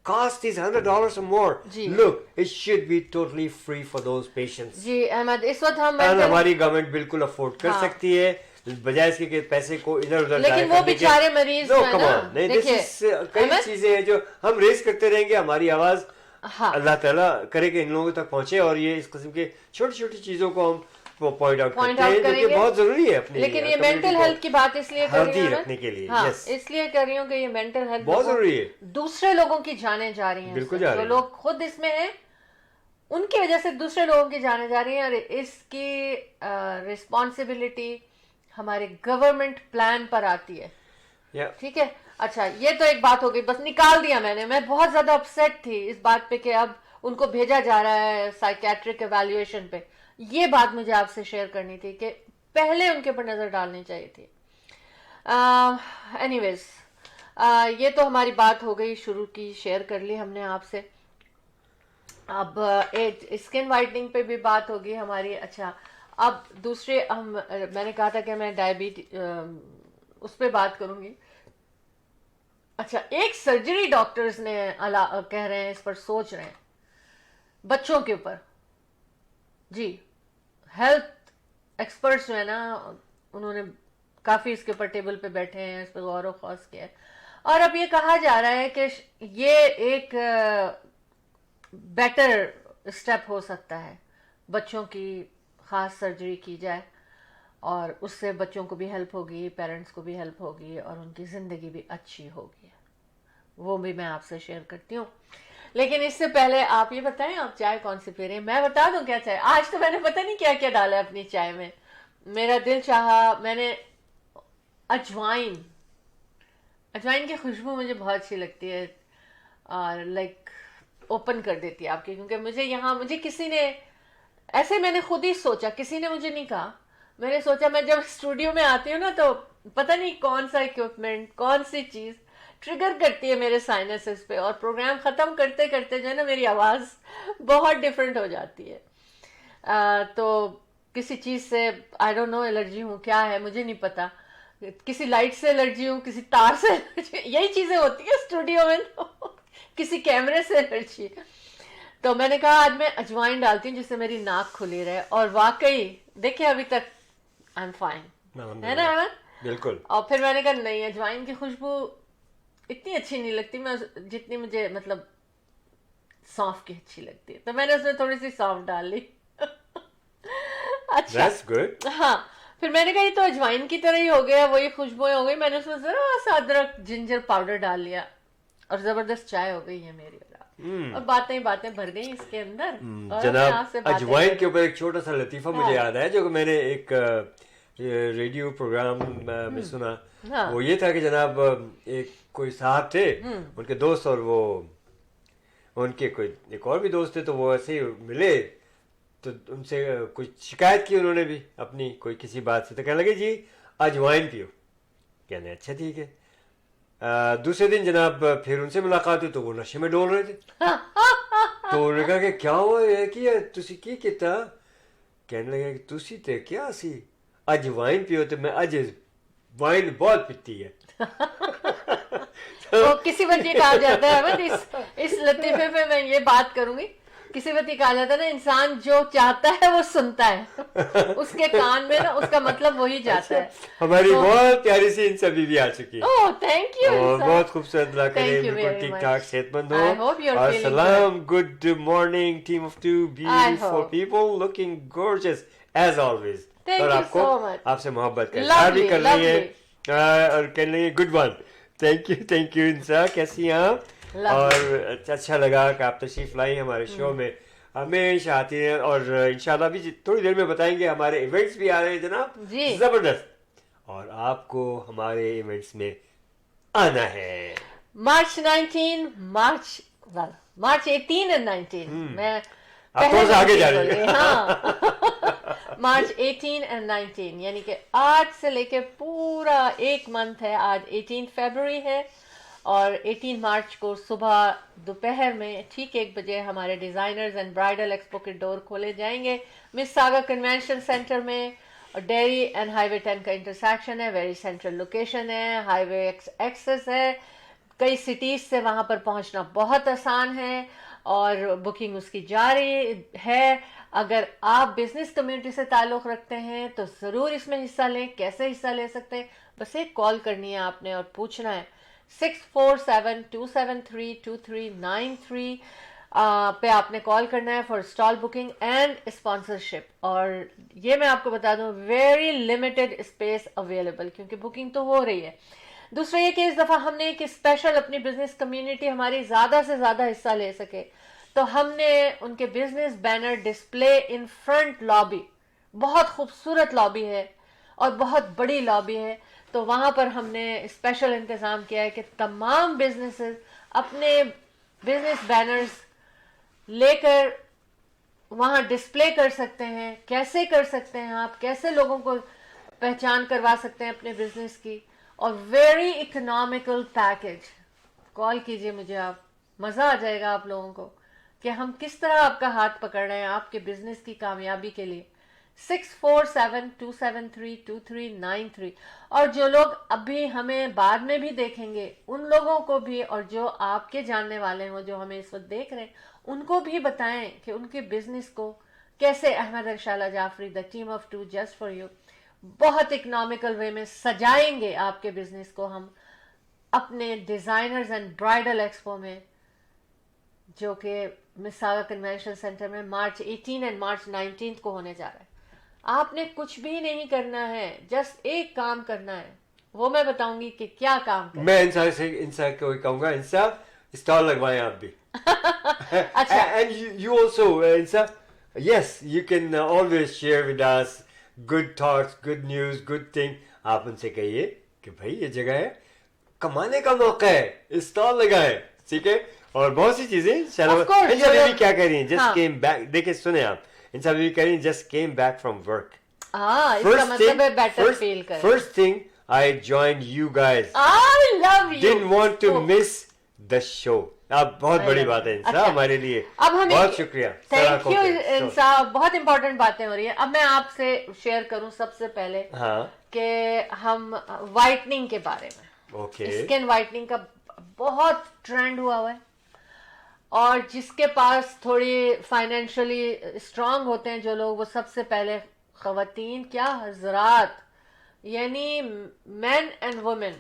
Cost is $100 or more. Ji. Look, it should be totally free for those patients. जी अहमद, इस वक्त हम और हमारी गवर्नमेंट बिल्कुल अफोर्ड कर हाँ. सकती है, बजाय इसके कि पैसे को इधर उधर लेकिन वो बेचारे मरीज नो हैं कम ना, ऑन, नहीं, देखिए, दिस इज कई अहमद? चीजें हैं जो हम रेस करते रहेंगे. हमारी आवाज हाँ. अल्लाह ताला करे कि इन लोगों तक पहुंचे, और ये इस किस्म के छोटी छोटी चीजों को हम पॉइंट आउट करते हैं, जो कि करेंगे. बहुत जरूरी है अपनी लेकिन ये community मेंटल को हेल्थ की बात इसलिए कर रही healthy हूँ रखने के लिए. हाँ, yes. इसलिए कर रही हूँ कि ये मेंटल हेल्थ बहुत जरूरी है. दूसरे लोगों की जाने जा रही हैं. बिल्कुल इससे. जा रही जो हैं. लोग खुद इसमें हैं उनकी वजह से दूसरे लोगों की जाने जा रही हैं, और इसकी रिस्पॉन्सिबिलिटी हमारे गवर्नमेंट प्लान पर आती है. Yeah. ठीक है. अच्छा, ये तो एक बात हो गई, बस निकाल दिया मैंने. मैं बहुत ज्यादा अपसेट थी इस बात पे कि अब उनको भेजा जा रहा है साइकेट्रिक एवेल्युएशन पे. ये बात मुझे आपसे शेयर करनी थी कि पहले उनके ऊपर नजर डालनी चाहिए थी. एनीवेज, ये तो हमारी बात हो गई, शुरू की, शेयर कर ली हमने आपसे. अब स्किन वाइटनिंग पे भी बात होगी हमारी. अच्छा, अब दूसरे मैंने कहा था कि मैं डायबिटीज उस पर बात करूंगी. अच्छा, एक सर्जरी डॉक्टर्स ने कह रहे हैं, इस पर सोच रहे हैं, बच्चों के ऊपर. जी, हेल्थ एक्सपर्ट्स जो है ना, उन्होंने काफी इसके ऊपर टेबल पे बैठे हैं, इस पर गौर व खौस किया है, और अब ये कहा जा रहा है कि ये एक बेटर स्टेप हो सकता है, बच्चों की खास सर्जरी की जाए, और उससे बच्चों को भी हेल्प होगी, पेरेंट्स को भी हेल्प होगी, और उनकी ज़िंदगी भी अच्छी होगी. वो भी मैं आपसे शेयर करती हूँ. लेकिन इससे पहले आप ये बताएं, आप चाय कौन सी पी रहे हैं? मैं बता दूं क्या चाय? आज तो मैंने पता नहीं क्या क्या डाला है अपनी चाय में. मेरा दिल चाहा, मैंने अजवाइन की खुशबू मुझे बहुत अच्छी लगती है, और लाइक ओपन कर देती है आपकी, क्योंकि मुझे किसी ने ऐसे, मैंने खुद ही सोचा, किसी ने मुझे नहीं कहा, मैंने सोचा, मैं जब स्टूडियो में आती हूँ ना, तो पता नहीं कौन सा इक्विपमेंट, कौन सी चीज ट्रिगर करती है मेरे साइनसेस पे, और प्रोग्राम खत्म करते करते जो है ना, मेरी आवाज बहुत डिफरेंट हो जाती है. तो किसी चीज से आई डोंट नो एलर्जी हूँ, क्या है मुझे नहीं पता, किसी लाइट से एलर्जी हूँ, किसी तार से एलर्जी, यही चीजें होती है स्टूडियो में. तो किसी कैमरे से एलर्जी. तो मैंने कहा आज मैं अजवाइन डालती हूँ जिससे मेरी नाक खुली रहे, और वाकई देखिए अभी तक आई एम फाइन, है ना अहमद? बिल्कुल. और फिर मैंने कहा नहीं, अजवाइन की खुशबू इतनी अच्छी नहीं लगती मैं जितनी मुझे मतलब सौंफ की अच्छी लगती है, तो मैंने उसमें थोड़ी सी सौंफ डाल ली. अच्छा, That's good. हाँ, फिर मैंने कहा ये तो अजवाइन की तरह ही हो गया, वही खुशबुएं हो गई. मैंने उसमें जरा सा अदरक जिंजर पाउडर डाल लिया, और जबरदस्त चाय हो गई है मेरी. और बातें भर गई इसके अंदर. और जनाब, आपसे बातें अजवाइन कर के ऊपर एक छोटा सा लतीफा मुझे याद आया, जो कि मैंने एक रेडियो प्रोग्राम में सुना. हाँ. वो ये था कि जनाब, एक कोई साहब थे, उनके दोस्त, और वो उनके कोई एक और भी दोस्त थे, तो वो ऐसे ही मिले, तो उनसे कुछ शिकायत की उन्होंने भी अपनी कोई किसी बात से, तो कहने लगे जी अजवाइन पियो. कहने अच्छा ठीक है. दूसरे दिन जनाब फिर उनसे मुलाकात हुई, तो वो नशे में डोल रहे थे. तो उन्होंने कहा कि क्या हुआ है कि तुसी की किता? कहने लगे कि तुसी ते क्या सी अजवाइन पियो, तो मैं अज वाइन बहुत पीती है. तो किसी वक्त ये कहा जाता है, इस लतीफे पे मैं ये बात करूंगी, किसी वक्त कहा जाता है ना, इंसान जो चाहता है वो सुनता है, उसके कान में ना उसका मतलब वही जाता है. हमारी बहुत प्यारी सी इंसा बीवी आ चुकी है. Oh thank you. और बहुत खूबसूरत, अल्लाह करे बिल्कुल ठीक ठाक सेहतमंद हो. और सलाम, good morning team of two beautiful people, looking gorgeous as always. और आपको आपसे मोहब्बत भी कर रही है, और कहने लगे गुड वन. थैंक यू इंसा, कैसी हैं आप? اور اچھا لگا کہ آپ تشریف لائی ہمارے شو میں, ہمیشہ آتی ہیں, اور انشاءاللہ بھی تھوڑی دیر میں بتائیں گے ہمارے ایونٹس بھی آ رہے ہیں جناب, جی زبردست, اور آپ کو ہمارے ایونٹس میں آنا ہے. مارچ 18 and 19 میں آپ تھوڑا سا آگے جا رہے ہیں. ہاں مارچ 18 and 19 یعنی کہ آج سے لے کے پورا ایک منتھ ہے. آج 18 فیبروری ہے اور 18 مارچ کو صبح دوپہر میں ٹھیک 1 بجے ہمارے ڈیزائنرز اینڈ برائڈل ایکسپو کے ڈور کھولے جائیں گے مس ساگا کنونشن سینٹر میں. اور ڈیری اینڈ ہائی وے 10 کا انٹرسیکشن ہے, ویری سینٹرل لوکیشن ہے, ہائی وے ایکسس ہے, کئی سٹیز سے وہاں پر پہنچنا بہت آسان ہے اور بکنگ اس کی جاری ہے. اگر آپ بزنس کمیونٹی سے تعلق رکھتے ہیں تو ضرور اس میں حصہ لیں. کیسے حصہ لے سکتے ہیں؟ بس ایک کال کرنی ہے آپ نے اور پوچھنا ہے 6472732393 پہ آپ نے کال کرنا ہے for stall booking and sponsorship. اور یہ میں آپ کو بتا دوں ویری لمیٹڈ اسپیس اویلیبل کیونکہ بکنگ تو ہو رہی ہے. دوسرا یہ کہ اس دفعہ ہم نے ایک اسپیشل اپنی بزنس کمیونٹی ہماری زیادہ سے زیادہ حصہ لے سکے تو ہم نے ان کے business banner display in front lobby, بہت خوبصورت لابی ہے اور بہت بڑی لابی ہے, تو وہاں پر ہم نے اسپیشل انتظام کیا ہے کہ تمام بزنسز اپنے بزنس بینرز لے کر وہاں ڈسپلے کر سکتے ہیں. کیسے کر سکتے ہیں آپ, کیسے لوگوں کو پہچان کروا سکتے ہیں اپنے بزنس کی, اور ویری اکنامیکل پیکج. کال کیجئے مجھے آپ, مزہ آ جائے گا آپ لوگوں کو کہ ہم کس طرح آپ کا ہاتھ پکڑ رہے ہیں آپ کے بزنس کی کامیابی کے لیے. 6472732393. اور جو لوگ ابھی ہمیں بعد میں بھی دیکھیں گے ان لوگوں کو بھی, اور جو آپ کے جاننے والے ہوں جو ہمیں اس وقت دیکھ رہے ہیں ان کو بھی بتائیں کہ ان کے بزنس کو کیسے احمد اور Shala Jafri the team of 2 just for you بہت اکنامیکل وے میں سجائیں گے آپ کے بزنس کو ہم اپنے ڈیزائنرز اینڈ برائڈل ایکسپو میں, جو کہ مساگا کنونشن سینٹر میں مارچ 18 اینڈ مارچ 19 کو ہونے جا رہا ہے. آپ نے کچھ بھی نہیں کرنا ہے, جسٹ ایک کام کرنا ہے, وہ میں بتاؤں گی کہ کیا کام کرنا. میں انسا کو کہوں گا, انسا اسٹال لگوائیں آپ بھی. اچھا, And you also, Insa, yes, you can always share with us good thoughts, good news, good thing. آپ ان سے کہیے کہ بھائی یہ جگہ ہے, کمانے کا موقع ہے, اسٹال لگائیں, ٹھیک ہے. اور بہت سی چیزیں انسا بیوی کیا کہہ رہی ہیں, جسٹ کیم بیک, دیکھیں سنیں آپ, انسا بیوی کہہ رہی ہیں just came back from work. ہاں اس کا مطلب ہے بیٹر فیل کریں. First thing, I joined you guys. I love you. Didn't want to miss the show. اب بہت بڑی بات ہے انسا ہمارے لیے, بہت شکریہ. تھینک یو انسا, بہت امپورٹنٹ باتیں ہو رہی ہیں. اب میں آپ سے شیئر کروں سب سے پہلے کہ ہم وائٹننگ کے بارے میں, اسکن وائٹننگ کا بہت ٹرینڈ ہوا ہے, اور جس کے پاس تھوڑی فائنینشلی اسٹرانگ ہوتے ہیں جو لوگ, وہ سب سے پہلے خواتین کیا حضرات, یعنی men and women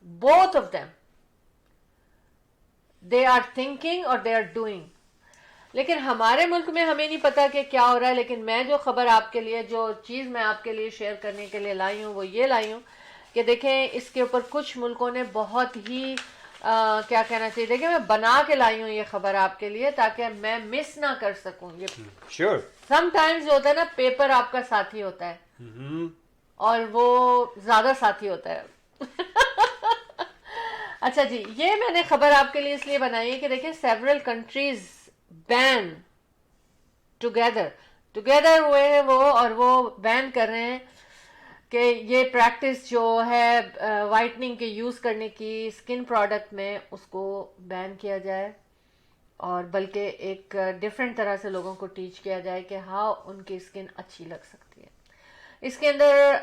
both of them, they are thinking اور they are doing. لیکن ہمارے ملک میں ہمیں نہیں پتا کہ کیا ہو رہا ہے. لیکن میں جو خبر آپ کے لیے, جو چیز میں آپ کے لیے شیئر کرنے کے لیے لائی ہوں وہ یہ لائی ہوں کہ دیکھیں اس کے اوپر کچھ ملکوں نے بہت ہی کیا کہنا چاہیے, دیکھیں میں بنا کے لائی ہوں یہ خبر آپ کے لیے تاکہ میں مس نہ کر سکوں. یہ شیور سم ٹائمز جو ہوتا ہے نا, پیپر آپ کا ساتھی ہوتا ہے اور وہ زیادہ ساتھی ہوتا ہے. اچھا جی, یہ میں نے خبر آپ کے لیے اس لیے بنائی ہے کہ دیکھیں سیورل کنٹریز بین ٹوگیدر ہوئے ہیں وہ, اور وہ بین کر رہے ہیں کہ یہ پریکٹس جو ہے وائٹننگ کے یوز کرنے کی اسکن پروڈکٹ میں, اس کو بین کیا جائے, اور بلکہ ایک ڈفرینٹ طرح سے لوگوں کو ٹیچ کیا جائے کہ ہاؤ ان کی اسکن اچھی لگ سکتی ہے. اس کے اندر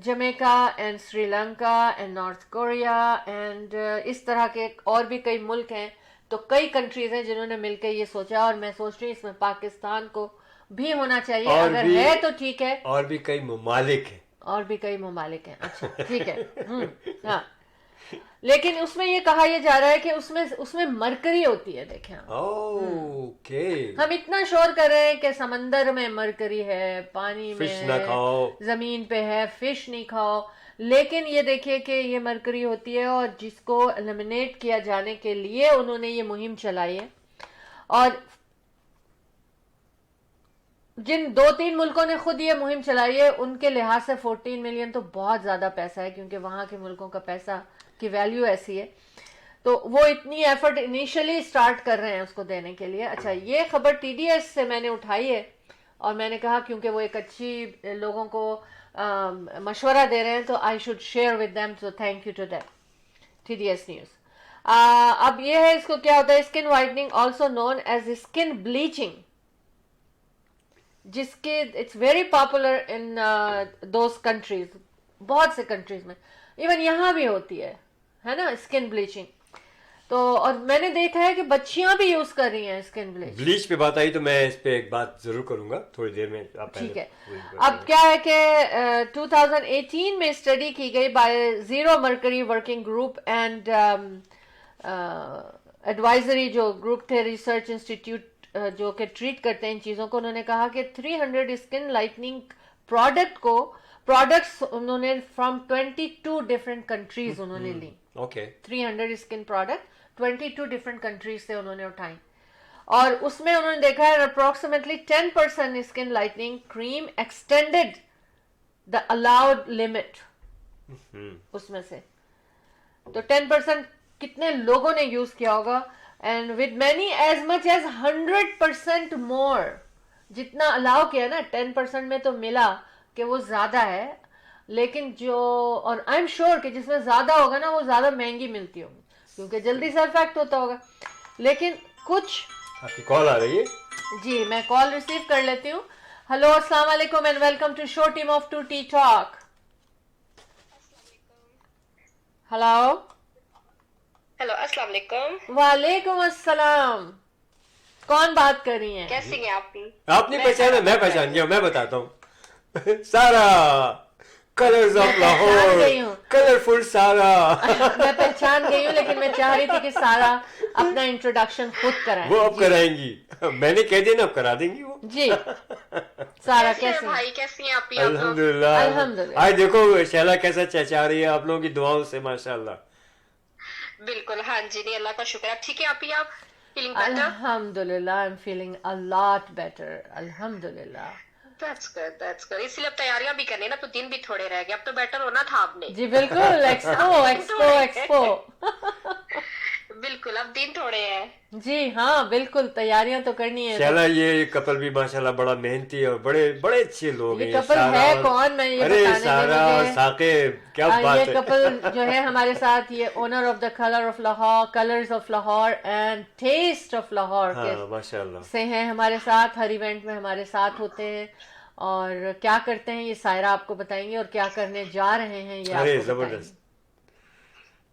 Jamaica and Sri Lanka and north Korea and اس طرح کے اور بھی کئی ملک ہیں, تو کئی کنٹریز ہیں جنہوں نے مل کے یہ سوچا, اور میں سوچ رہی ہوں اس میں پاکستان کو بھی ہونا چاہیے, اگر ہے تو ٹھیک ہے. اور بھی کئی ممالک ہیں. اچھا ٹھیک ہے. ہاں لیکن اس میں یہ کہا یہ جا رہا ہے کہ اس میں مرکری ہوتی ہے. دیکھیں اوکے, ہم اتنا شور کر رہے ہیں کہ سمندر میں مرکری ہے, پانی میں فش نہ کھاؤ, زمین پہ ہے, فش نہیں کھاؤ, لیکن یہ دیکھیے کہ یہ مرکری ہوتی ہے اور جس کو ایلیمنیٹ کیا جانے کے لیے انہوں نے یہ مہم چلائی ہے. اور جن 2-3 ملکوں نے خود یہ مہم چلائی ہے ان کے لحاظ سے 14 ملین تو بہت زیادہ پیسہ ہے, کیونکہ وہاں کے ملکوں کا پیسہ کی ویلیو ایسی ہے, تو وہ اتنی ایفرٹ انیشلی سٹارٹ کر رہے ہیں اس کو دینے کے لیے. اچھا, یہ خبر ٹی ڈی ایس سے میں نے اٹھائی ہے اور میں نے کہا کیونکہ وہ ایک اچھی لوگوں کو مشورہ دے رہے ہیں تو I should share with them, so thank you to them. T D S news. اب یہ ہے, اس کو کیا ہوتا ہے, skin whitening also known as skin bleaching, جس کے it's very popular in those countries, بہت سے کنٹریز میں, ایون یہاں بھی ہوتی ہے نا اسکن بلیچنگ. تو اور میں نے دیکھا ہے کہ بچیاں بھی یوز کر رہی ہیں اسکن بلیچ پہ بات آئی تو میں اس پہ ایک بات ضرور کروں گا تھوڑی دیر میں. ٹھیک ہے. اب کیا ہے کہ 2018 میں اسٹڈی کی گئی by zero mercury working group and advisory جو گروپ تھے ریسرچ انسٹیٹیوٹ جو کہ ٹریٹ کرتے ہیں ان چیزوں کو. انہوں نے کہا کہ 300 اسکن لائٹننگ پروڈکٹس انہوں نے فرام 22 ڈفرینٹ کنٹریز انہوں نے لی. 300 اسکن پروڈکٹ 22 ڈفرینٹ کنٹریز سے انہوں نے اٹھائی, اور اس میں انہوں نے دیکھا ہے approximately 10% skin lightening cream extended the allowed limit اس میں سے. تو 10% کتنے لوگوں نے یوز کیا ہوگا, and with many as much as 100% مور, جتنا الاؤ کیا نا 10% میں تو ملا کہ وہ زیادہ ہے, لیکن جو اور آئی ایم شیور کہ جس میں زیادہ ہوگا نا وہ زیادہ مہنگی ملتی ہوگی کیونکہ جلدی سے افیکٹ ہوتا ہوگا. لیکن کچھ آپ کی کال آ رہی ہے, جی میں کال ریسیو کر لیتی ہوں. ہلو, السلام علیکم and welcome to show team of 2T talk. Hello. Hello, السلام علیکم. وعلیکم السلام. کون بات کر رہی ہیں؟ کیسی ہیں آپ؟ آپ نہیں پہچانا, میں پہچان گیا, میں بتاتا ہوں. سارا کلرز آف لاہور, کلرفل سارا. میں پہچان گئی ہوں, لیکن میں چاہ رہی تھی کہ سارا اپنا انٹروڈکشن خود کرائیں. وہ اب کرائیں گی, میں نے کہہ دیا نا, اب کرا دیں گی وہ. جی سارا کیسی بھائی, کیسی ہیں آپ؟ الحمدللہ. الحمدللہ. آج دیکھو شیلا کیسا چہچا رہی ہے آپ لوگوں کی دعاؤں سے, ماشاء اللہ. بالکل, ہاں جی, نہیں اللہ کا شکر. آپ ٹھیک ہے آپ؟ Feeling better? الحمدللہ, I am feeling a lot better, الحمدللہ. That's good, that's good. اس لیے اب تیاریاں بھی کرنی نا, تو دن بھی تھوڑے رہ گئے, اب تو بیٹر ہونا تھا آپ نے. جی بالکل, ایکسپو. بالکل, اب دن تھوڑے ہیں. جی ہاں بالکل, تیاریاں تو کرنی ہے. شیلا یہ کپل بھی ماشاءاللہ بڑا محنتی اور بڑے بڑے اچھے لوگ ہیں. یہ کپل ہے کون, میں یہ بتانے میں ثاقب, کیا بات ہے. یہ کپل جو ہے ہمارے ساتھ, یہ owner of the colour of Lahore, colours of Lahore and test of Lahore ماشاءاللہ سے ہیں ہمارے ساتھ. ہر ایونٹ میں ہمارے ساتھ ہوتے ہیں, اور کیا کرتے ہیں یہ سائرہ آپ کو بتائیں گے, اور کیا کرنے جا رہے ہیں یہ آپ کو بتائیں گے.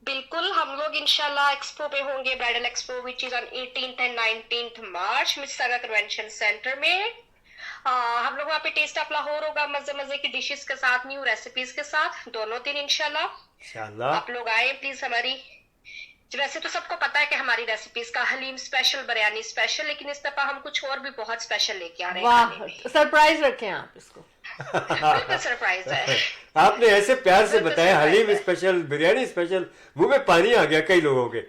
بالکل, ہم لوگ انشاءاللہ ایکسپو پہ ہوں گے, bridal expo which is on 18th and 19th March مساگا convention centre میں. ہم لوگ وہاں پہ ٹیسٹ آف لاہور ہوگا, مزے مزے کی ڈشز کے ساتھ, نیو ریسیپیز کے ساتھ, دونوں دن انشاءاللہ. آپ لوگ آئے پلیز. ہماری ویسے تو سب کو پتا ہے کہ ہماری ریسیپیز کا حلیم اسپیشل, بریانی اسپیشل, لیکن اس دفعہ ہم کچھ اور بھی بہت اسپیشل لے کے آ رہے ہیں. واہ, سرپرائز رکھیں آپ اس کو. بالکل سرپرائز ہے. آپ نے ایسے پیار سے بتایا, حلیم اسپیشل, بریانی اسپیشل, منہ میں پانی آ گیا کئی لوگوں کے.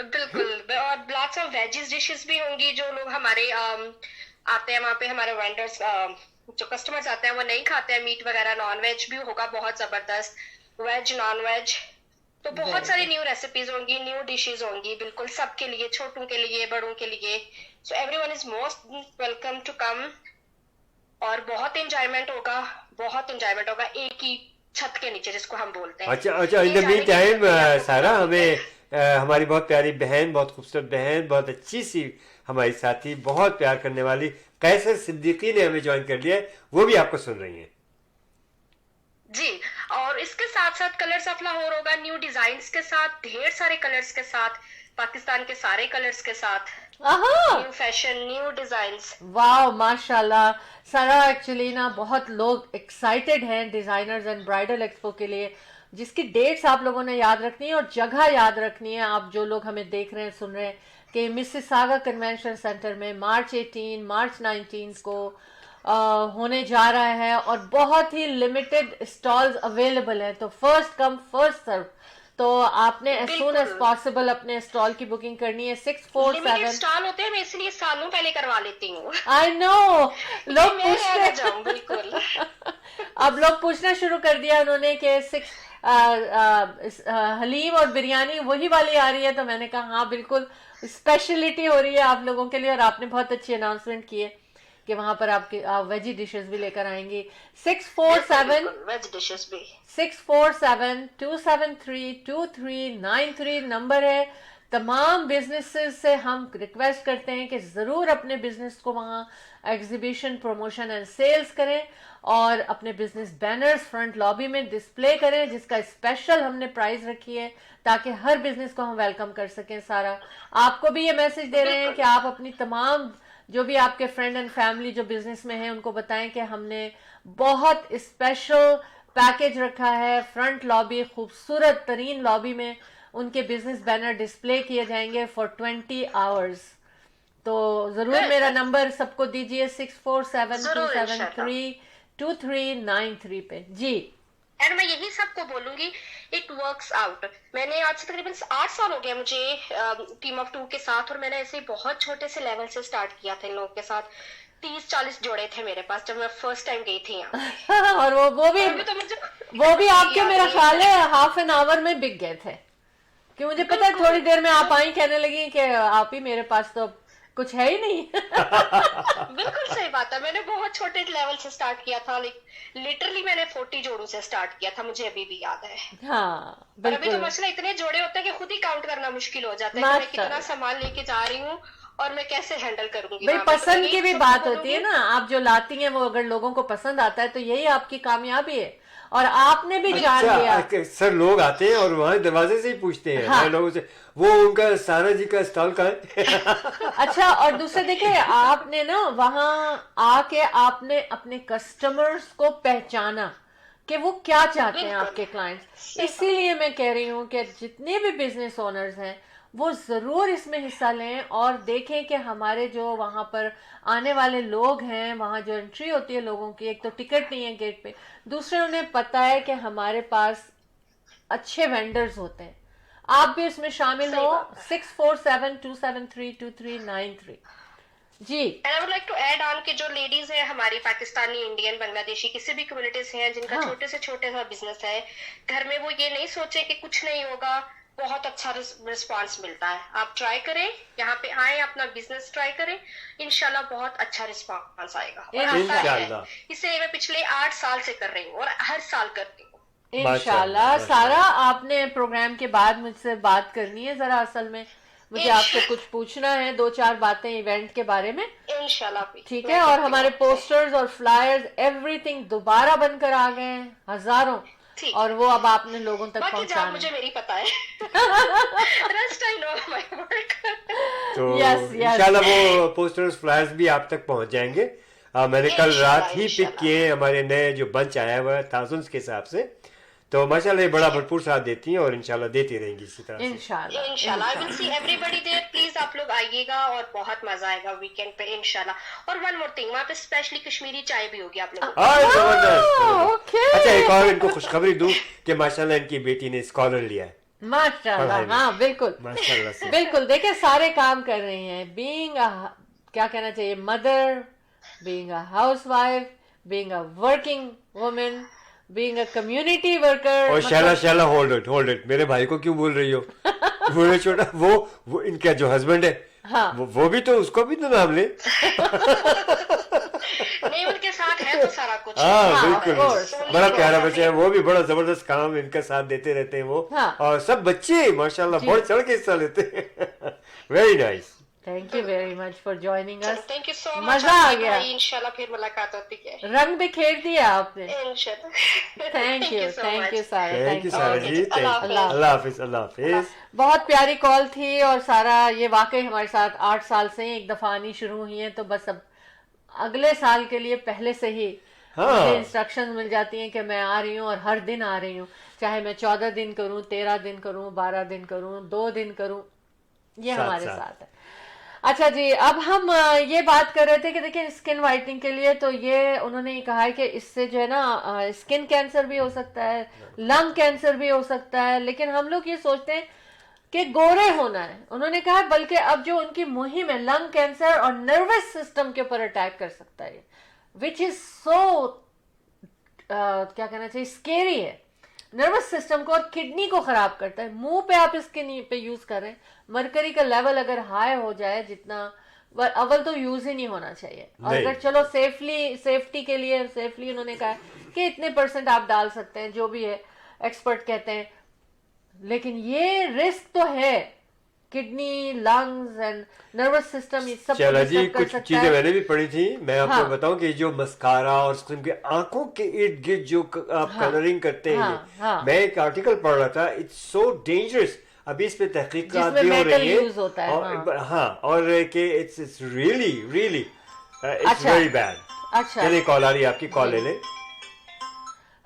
بالکل, اور لاٹس آف ویجز ڈشز بھی ہوں گی. جو لوگ ہمارے آتے ہیں وہاں پہ, ہمارے وینڈرز جو کسٹمرز آتے ہیں وہ نہیں کھاتے ہیں میٹ وغیرہ, نان ویج بھی ہوگا بہت زبردست, ویج نان ویج. تو بہت ساری نیو ریسیپیز ہوں گی, نیو ڈشز ہوں گی, بالکل سب کے لیے, چھوٹوں کے لیے, بڑوں کے لیے. So every one is most welcome to come, اور بہت انجوائمنٹ ہوگا, بہت انجوائمنٹ ہوگا ایک ہی چھت کے نیچے, جس کو ہم بولتے ہیں. اچھا, ان دا مین ٹائم سارا, ہمیں ہماری بہت پیاری بہن, بہت خوبصورت بہن, بہت اچھی سی ہماری ساتھی, بہت پیار کرنے والی قیصر صدیقی نے ہمیں جوائن کر لیا ہے, وہ بھی آپ کو سن رہی ہیں. جی, اور اس کے ساتھ ساتھ کلرز آف لاہور ہوگا, نیو ڈیزائنز کے ساتھ, ڈھیر سارے کلرز کے ساتھ, پاکستان کے سارے کلرز کے ساتھ, نیو فیشن, نیو ڈیزائنز. واو ماشاءاللہ. سارا ایکچولی نا بہت لوگ ایکسائٹیڈ ہیں ڈیزائنرز اینڈ برائڈل ایکسپو کے لیے. جس کی ڈیٹس آپ لوگوں نے یاد رکھنی ہے اور جگہ یاد رکھنی ہے. آپ جو لوگ ہمیں دیکھ رہے ہیں سن رہے ہیں کہ مسیساگا کنونشن سینٹر میں مارچ 18 مارچ 19 کو ہونے جا رہا ہے اور بہت ہی لمیٹڈ اسٹالز اویلیبل ہیں. تو فرسٹ کم فرسٹ سرو. تو آپ نے ایز سون ایز پاسبل اپنے اسٹال کی بکنگ کرنی ہے. 647 اسٹال ہوتے ہیں, میں اس لیے سالوں پہلے کروا لیتی ہوں. آئی نو لوگ میں جاؤں بالکل. اب لوگ پوچھنا شروع کر دیا انہوں نے کہ حلیم اور بریانی وہی والی آ رہی ہے. تو میں نے کہا ہاں بالکل اسپیشلٹی ہو رہی ہے آپ لوگوں کے لیے, اور آپ نے بہت اچھی اناؤنسمنٹ کی ہے کہ وہاں پر آپ کی ویجی ڈشز بھی لے کر آئیں گی. 647 ویج ڈشز بھی 647-273-2393 نمبر ہے. تمام بزنسز سے ہم ریکویسٹ کرتے ہیں کہ ضرور اپنے بزنس کو وہاں ایگزیبیشن پروموشن اینڈ سیلز کریں اور اپنے بزنس بینرز فرنٹ لابی میں ڈسپلے کریں, جس کا اسپیشل ہم نے پرائز رکھی ہے تاکہ ہر بزنس کو ہم ویلکم کر سکیں. سارا آپ کو بھی یہ میسج دے رہے ہیں کہ آپ اپنی تمام جو بھی آپ کے فرینڈ اینڈ فیملی جو بزنس میں ہیں ان کو بتائیں کہ ہم نے بہت اسپیشل پیکج رکھا ہے. فرنٹ لابی, خوبصورت ترین لابی میں ان کے بزنس بینر ڈسپلے کیے جائیں گے فار 20 hours. تو ضرور میرا نمبر سب کو دیجیے 647-273-2393 پہ. جی اینڈ میں یہی سب کو بولوں گی, اٹ ورکس آؤٹ. میں نے آج سے تقریباً 8 سال ہو گیا مجھے ٹیم آف 2 کے ساتھ, اور میں نے ایسے بہت چھوٹے سے لیول سے سٹارٹ کیا تھا ان لوگوں کے ساتھ. 30-40 جوڑے تھے میرے پاس جب میں فرسٹ ٹائم گئی تھی یہاں. اور وہ بھی آپ کے میرا خیال ہے ہاف این آور میں بک گئے تھے, کہ مجھے پتا ہے تھوڑی دیر میں آپ آئی کہنے لگی کہ آپ ہی میرے پاس تو کچھ ہے ہی نہیں. بالکل صحیح بات ہے. میں نے بہت چھوٹے لیول سے سٹارٹ کیا تھا, لٹرلی میں نے 40 جوڑوں سے سٹارٹ کیا تھا, مجھے ابھی بھی یاد ہے. ہاں ابھی تو بالکل. مسئلہ اتنے جوڑے ہوتے ہیں کہ خود ہی کاؤنٹ کرنا مشکل ہو جاتا ہے کہ میں کتنا سامان لے کے جا رہی ہوں اور میں کیسے ہینڈل کروں گی. بھائی پسند کی بھی بات ہوتی ہے نا, آپ جو لاتی ہیں وہ اگر لوگوں کو پسند آتا ہے تو یہی آپ کی کامیابی ہے. اور آپ نے بھی جان لیا. سر لوگ آتے ہیں اور وہاں دروازے سے ہی پوچھتے ہیں لوگوں سے وہ ان کا سارا جی کا اسٹال کہاں ہے. اچھا, اور دوسرے دیکھیں آپ نے نا وہاں آ کے آپ نے اپنے کسٹمرز کو پہچانا کہ وہ کیا چاہتے ہیں آپ کے کلائنٹس. اسی لیے میں کہہ رہی ہوں کہ جتنے بھی بزنس اونرز ہیں وہ ضرور اس میں حصہ لیں اور دیکھیں کہ ہمارے جو وہاں پر آنے والے لوگ ہیں, وہاں جو انٹری ہوتی ہے لوگوں کی, ایک تو ٹکٹ نہیں ہے گیٹ پہ, دوسرے انہیں پتہ ہے کہ ہمارے پاس اچھے وینڈرز ہوتے ہیں. آپ بھی اس میں شامل ہو. 647-273-2393. جی and I would like to add on کہ جو لیڈیز ہیں ہماری پاکستانی, انڈین, بنگلہ دیشی, کسی بھی کمیونٹیز ہیں جن کا چھوٹے سے چھوٹے سا بزنس ہے گھر میں, وہ یہ نہیں سوچے کہ کچھ نہیں ہوگا, بہت اچھا رسپانس ملتا ہے. آپ ٹرائی کریں, یہاں پہ آئیں, اپنا بزنس ٹرائی کریں, انشاءاللہ بہت اچھا رسپانس آئے گا. انشاءاللہ. اسے میں پچھلے 8 سال سے کر رہی ہوں اور ہر سال کرتی ہوں. انشاءاللہ. سارا آپ نے پروگرام کے بعد مجھ سے بات کرنی ہے ذرا, اصل میں مجھے آپ سے کچھ پوچھنا ہے, 2-4 باتیں ایونٹ کے بارے میں. انشاءاللہ ٹھیک ہے. اور ہمارے پوسٹرز اور فلائرز ایوری تھنگ دوبارہ بن کر آ گئے ہیں, ہزاروں, اور وہ اب آپ نے لوگوں تک پہنچانا. مجھے میری پتا ہے. تو انشاءاللہ وہ پوسٹرز فلائرز بھی آپ تک پہنچ جائیں گے. میں نے کل رات ہی پک کیے ہمارے نئے جو بنچ آیا ہوا ہے تھاؤزنڈز کے حساب سے, تو ماشاءاللہ یہ بڑا بھرپور ساتھ دیتی ہیں اور انشاءاللہ دیتی رہیں گی اسی طرح سے. انشاءاللہ I will see everybody there. Please آپ لوگ آئیے گا اور بہت مزہ آئے گا ویکینڈ پہ انشاءاللہ. اور ون مور تھنگ, وہاں پہ اسپیشلی کشمیری چائے بھی ہوگی آپ لوگوں کو. زبردست. اچھا ایک اور ان کو خوشخبری دوں کہ ماشاءاللہ ان کی بیٹی نے اسکالر لیا ہے. ماشاءاللہ. ہاں بالکل ماشاءاللہ سے بالکل. دیکھیں سارے کام کر رہی ہیں, بینگ کیا کہنا چاہیے, mother, being a house wife, being a working woman, being a community worker. اور شیلا ہولڈ اٹ میرے بھائی کو کیوں بول رہی ہو, وہ چھوٹا وہ ان کا جو ہسبینڈ ہے وہ بھی تو, اس کو بھی تو نام لے. نہیں ان کے ساتھ ہے تو سارا کچھ. ہاں بالکل, بڑا پیارا بچہ ہے وہ بھی, بڑا زبردست کام ان کا ساتھ دیتے رہتے ہیں وہ, اور سب بچے ماشاءاللہ بڑھ چڑھ کے حصہ لیتے ہیں. Very nice. Thank you very much for joining us. Thank you so much. مزہ آ گیا. انشاءاللہ پھر ملاقات ہوتی ہے. رنگ بھی کھیر دیا آپ نے. انشاءاللہ. تھینک یو سارا. تھینک یو سارا جی. اللہ حافظ. اللہ حافظ. بہت پیاری کال تھی. اور سارا یہ واقعی ہمارے ساتھ 8 سال سے ایک دفعہ آنی شروع ہوئی ہیں, تو بس اب اگلے سال کے لیے پہلے سے ہی मुझे इंस्ट्रक्शंस मिल जाती हैं कि मैं आ रही हूँ और हर दिन आ रही हूँ, चाहे मैं 14 दिन करूँ, 13 दिन करूँ, 12 दिन करूँ, 2 दिन करूँ, ये हमारे साथ है। अच्छा जी, अब हम ये बात कर रहे थे कि देखिए स्किन वाइटनिंग के लिए तो ये उन्होंने ये कहा है कि इससे जो है ना स्किन कैंसर भी हो सकता है, लंग कैंसर भी हो सकता है, लेकिन हम लोग ये सोचते हैं कि गोरे होना है। उन्होंने कहा बल्कि अब जो उनकी मुहिम है लंग कैंसर और नर्वस सिस्टम के ऊपर अटैक कर सकता है, विच इज सो क्या कहना चाहिए, स्केरी है। नर्वस सिस्टम को और किडनी को खराब करता है। मुंह पे आप इसके पे यूज कर रहे हैं, मरकरी का लेवल अगर हाई हो जाए जितना, अव्वल तो यूज ही नहीं होना चाहिए। और अगर चलो सेफ्टी के लिए सेफली उन्होंने कहा कि इतने % आप डाल सकते हैं, जो भी है एक्सपर्ट कहते हैं, लेकिन ये रिस्क तो है, kidney, lungs and nervous system, ये सब चला जी, कर कुछ सकता चीजें है। मैंने भी पढ़ी थी। मैं आपको हाँ। बताऊं कि जो मस्कारा और उसके आंखों के इर्द गिर्द जो आप कलरिंग करते हैं, हाँ। मैं एक आर्टिकल पढ़ रहा था, इट्स सो डेंजरस। अभी इस पे तहकीकात जिसमें भी हो मेटल रही है यूज होता है, और हाँ, और कि इट्स रियली रियली इट्स अच्छा। Very bad. अच्छा, चलिए कॉल आ रही है आपकी, कॉल ले लें।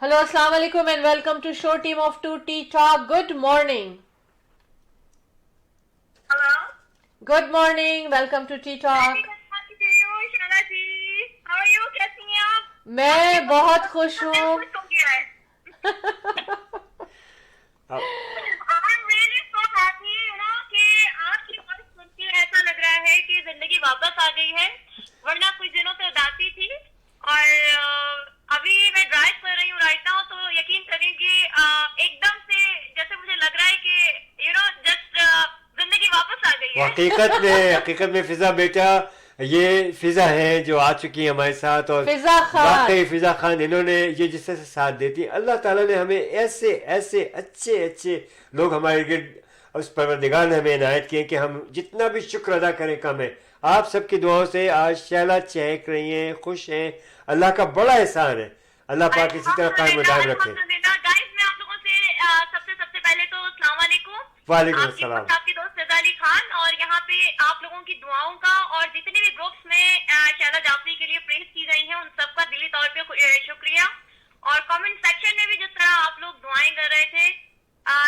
हेलो, अस्सलाम वालेकुम and welcome to show team of 2T talk. Good morning. Hello. Good morning, welcome to T talk. Shala ji, how are you? कैसी हैं आप? मैं बहुत खुश हूँ। खुश हो गया है। I'm really so happy, you know, कि आपकी बात सुन के ऐसा लग रहा है कि जिंदगी वापस आ गई है, वरना कुछ दिनों से उदासी थी। और अभी मैं ड्राइव कर रही हूँ राइट नाउ, तो यकीन करें कि एकदम से जैसे मुझे लग रहा है कि यू नो जस्ट जिंदगी वापस आ गई है। हकीकत में फिजा बेटा, ये फिजा है जो आ चुकी है हमारे साथ, और फिजा खान। वाकई फिजा खान, इन्होंने ये जिससे साथ देती है, अल्लाह ताला ने हमें ऐसे ऐसे अच्छे अच्छे लोग हमारे गिर्द उस परवरदिगार ने हमें इनायत किए कि हम जितना भी शुक्र अदा करें कम है। आप सबकी दुआओं से आज शैला चहक रही हैं, खुश हैं, अल्लाह का बड़ा एहसान है। अल्लाह पाक इसी तरह कायम दायम रखे। गाइस, मैं आप लोगों से सबसे पहले तो अस्सलाम वालेकुम। वालेकुम आपकी अस्सलाम। आपकी दोस्त रज़ा अली खान, और यहाँ पे आप लोगों की दुआओं का और जितने भी ग्रुप्स में शैला जाफरी के लिए प्रेज की गई हैं, उन सबका दिली तौर पे शुक्रिया। और कमेंट सेक्शन में भी जिस तरह आप लोग दुआएं कर रहे थे,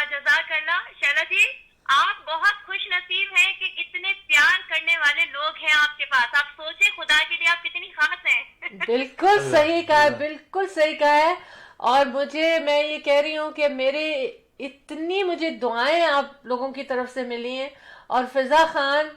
जज़ाकल्लाह। शैला जी, आप बहुत खुश नसीब हैं कि इतने प्यार करने वाले लोग हैं आपके पास। आप सोचे खुदा के लिए आप कितनी खास हैं। बिल्कुल सही कहा है, बिल्कुल सही कहा है। और मैं ये कह रही हूँ कि इतनी मुझे दुआएं आप लोगों की तरफ से मिली हैं, और फिजा खान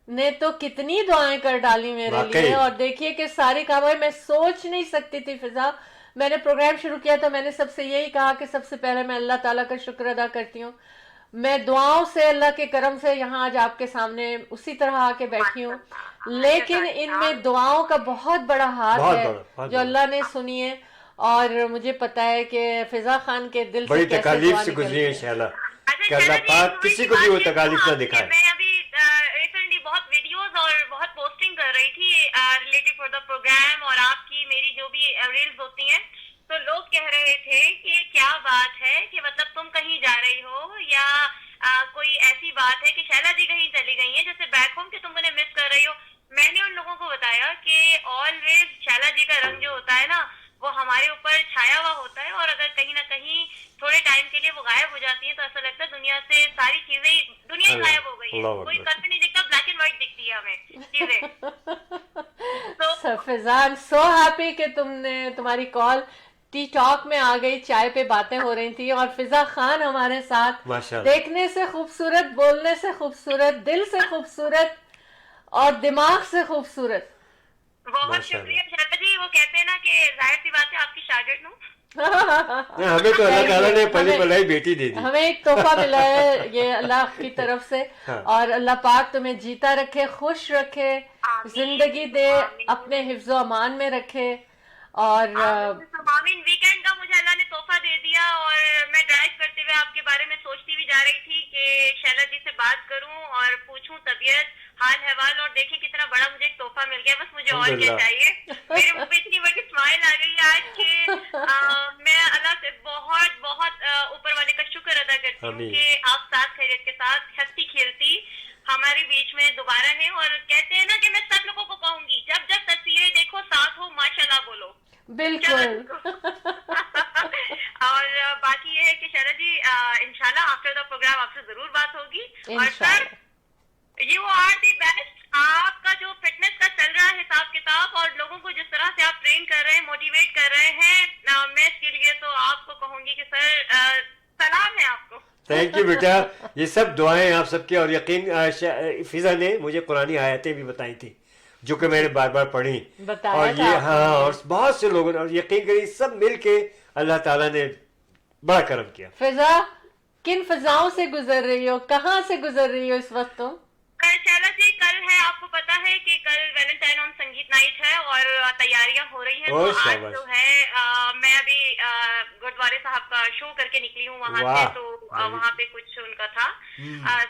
ने तो कितनी दुआएं कर डाली मेरे लिए। और देखिए कि सारी काम मैं सोच नहीं सकती थी। फिजा, मैंने प्रोग्राम शुरू किया तो मैंने सबसे यही कहा कि सबसे पहले मैं अल्लाह ताला का शुक्र अदा करती हूँ। मैं दुआओं से, अल्लाह के करम से यहाँ आज आपके सामने उसी तरह आके बैठी हूँ, लेकिन इनमें दुआओं का बहुत बड़ा हाथ है जो अल्लाह ने सुनी है। और मुझे पता है कि फिजा खान के दिल बड़ी से तकालीफ से गुजरी है शैला, कि अल्लाह पाक किसी को भी वो तकालीफ ना दिखाए। मैं अभी रिसेंटली बहुत वीडियोस और बहुत पोस्टिंग कर रही थी रिलेटेड फॉर द प्रोग्राम, और आपकी मेरी जो भी रील्स होती हैं, तो लोग कह रहे थे कि क्या बात है कि मतलब तुम कहीं जा रही हो, या कोई ऐसी बात है कि शैला जी कहीं चली गई हैं जैसे बैक होम, कि तुम उन्हें मिस कर रही हो। मैंने उन लोगों को बताया कि ऑलवेज शैला जी का रंग जो होता है ना, वो हमारे ऊपर छाया हुआ होता है, और अगर कहीं ना कहीं थोड़े टाइम के लिए वो गायब हो जाती है तो ऐसा लगता है दुनिया से सारी चीजें, दुनिया ही गायब हो गई है, कोई कलर नहीं दिखता, ब्लैक एंड व्हाइट दिखती है हमें चीजें। तो फिजा, आई एम सो हैप्पी कि तुम्हारी कॉल टी टॉक में आ गई। चाय पे बातें हो रही थी और फिजा खान हमारे साथ, देखने से खूबसूरत, बोलने से खूबसूरत, दिल से खूबसूरत और दिमाग से खूबसूरत। बहुत शुक्रिया शैला जी। वो कहते हैं ना कि जाहिर सी बात है आपकी शागिर्द हूँ। हमें तो अल्लाह ताला ने पली पलाई बेटी दे दी। हमें एक तोहफा मिला है ये अल्लाह की तरफ से। और अल्लाह पाक तुम्हें जीता रखे, खुश रखे, जिंदगी दे, अपने हिफ्ज़ो अमान में रखे। और वीकेंड का मुझे अल्लाह ने तोहफा दे दिया, और मैं ड्राइव करते हुए आपके बारे में सोचती भी जा रही थी कि शैला जी से बात करूं और पूछूं तबीयत, हाल हवाल, और देखिए कितना बड़ा मुझे एक तोहफा मिल गया। बस मुझे और क्या चाहिए। मेरे मुंह पे इतनी बड़ी स्माइल आ गई है आज कि मैं अल्लाह से बहुत बहुत ऊपर वाले का शुक्र अदा करती हूँ कि आप साथ खैरियत के साथ हंसती खेलती हमारे बीच में दोबारा है। और कहते हैं ना कि मैं सब लोगों को कहूंगी, जब जब तस्वीरें देखो साथ हो माशाल्लाह बोलो। बिल्कुल। और बाकी ये है कि शैला जी इंशाल्लाह आफ्टर द प्रोग्राम आपसे जरूर बात होगी। और sir you are the best. आपका जो फिटनेस का चल रहा है हिसाब किताब और लोगों को जिस तरह से आप ट्रेन कर रहे हैं, मोटिवेट कर रहे हैं मैच के लिए, तो आपको कहूंगी कि सर सलाम है आपको। थैंक यू बेटा, ये सब दुआएं आप सबकी। और यकीन फिजा ने मुझे कुरानी आयतें भी बताई थी जो कि मैंने बार बार पढ़ी, और ये हाँ, और बहुत से लोगों ने, और यकीन करिए सब मिल के अल्लाह ताला ने बड़ा करम किया। फिजा, किन फिजाओं से गुजर रही हो, कहाँ से गुजर रही हो इस वक्त तुम? शैला जी कल है, आपको पता है कि कल वैलेंटाइन ऑन संगीत नाइट है और तैयारियां हो रही हैं। तो आज जो है मैं अभी गुरुद्वारे साहब का शो करके निकली हूँ वहाँ से, तो वहाँ पे कुछ उनका था,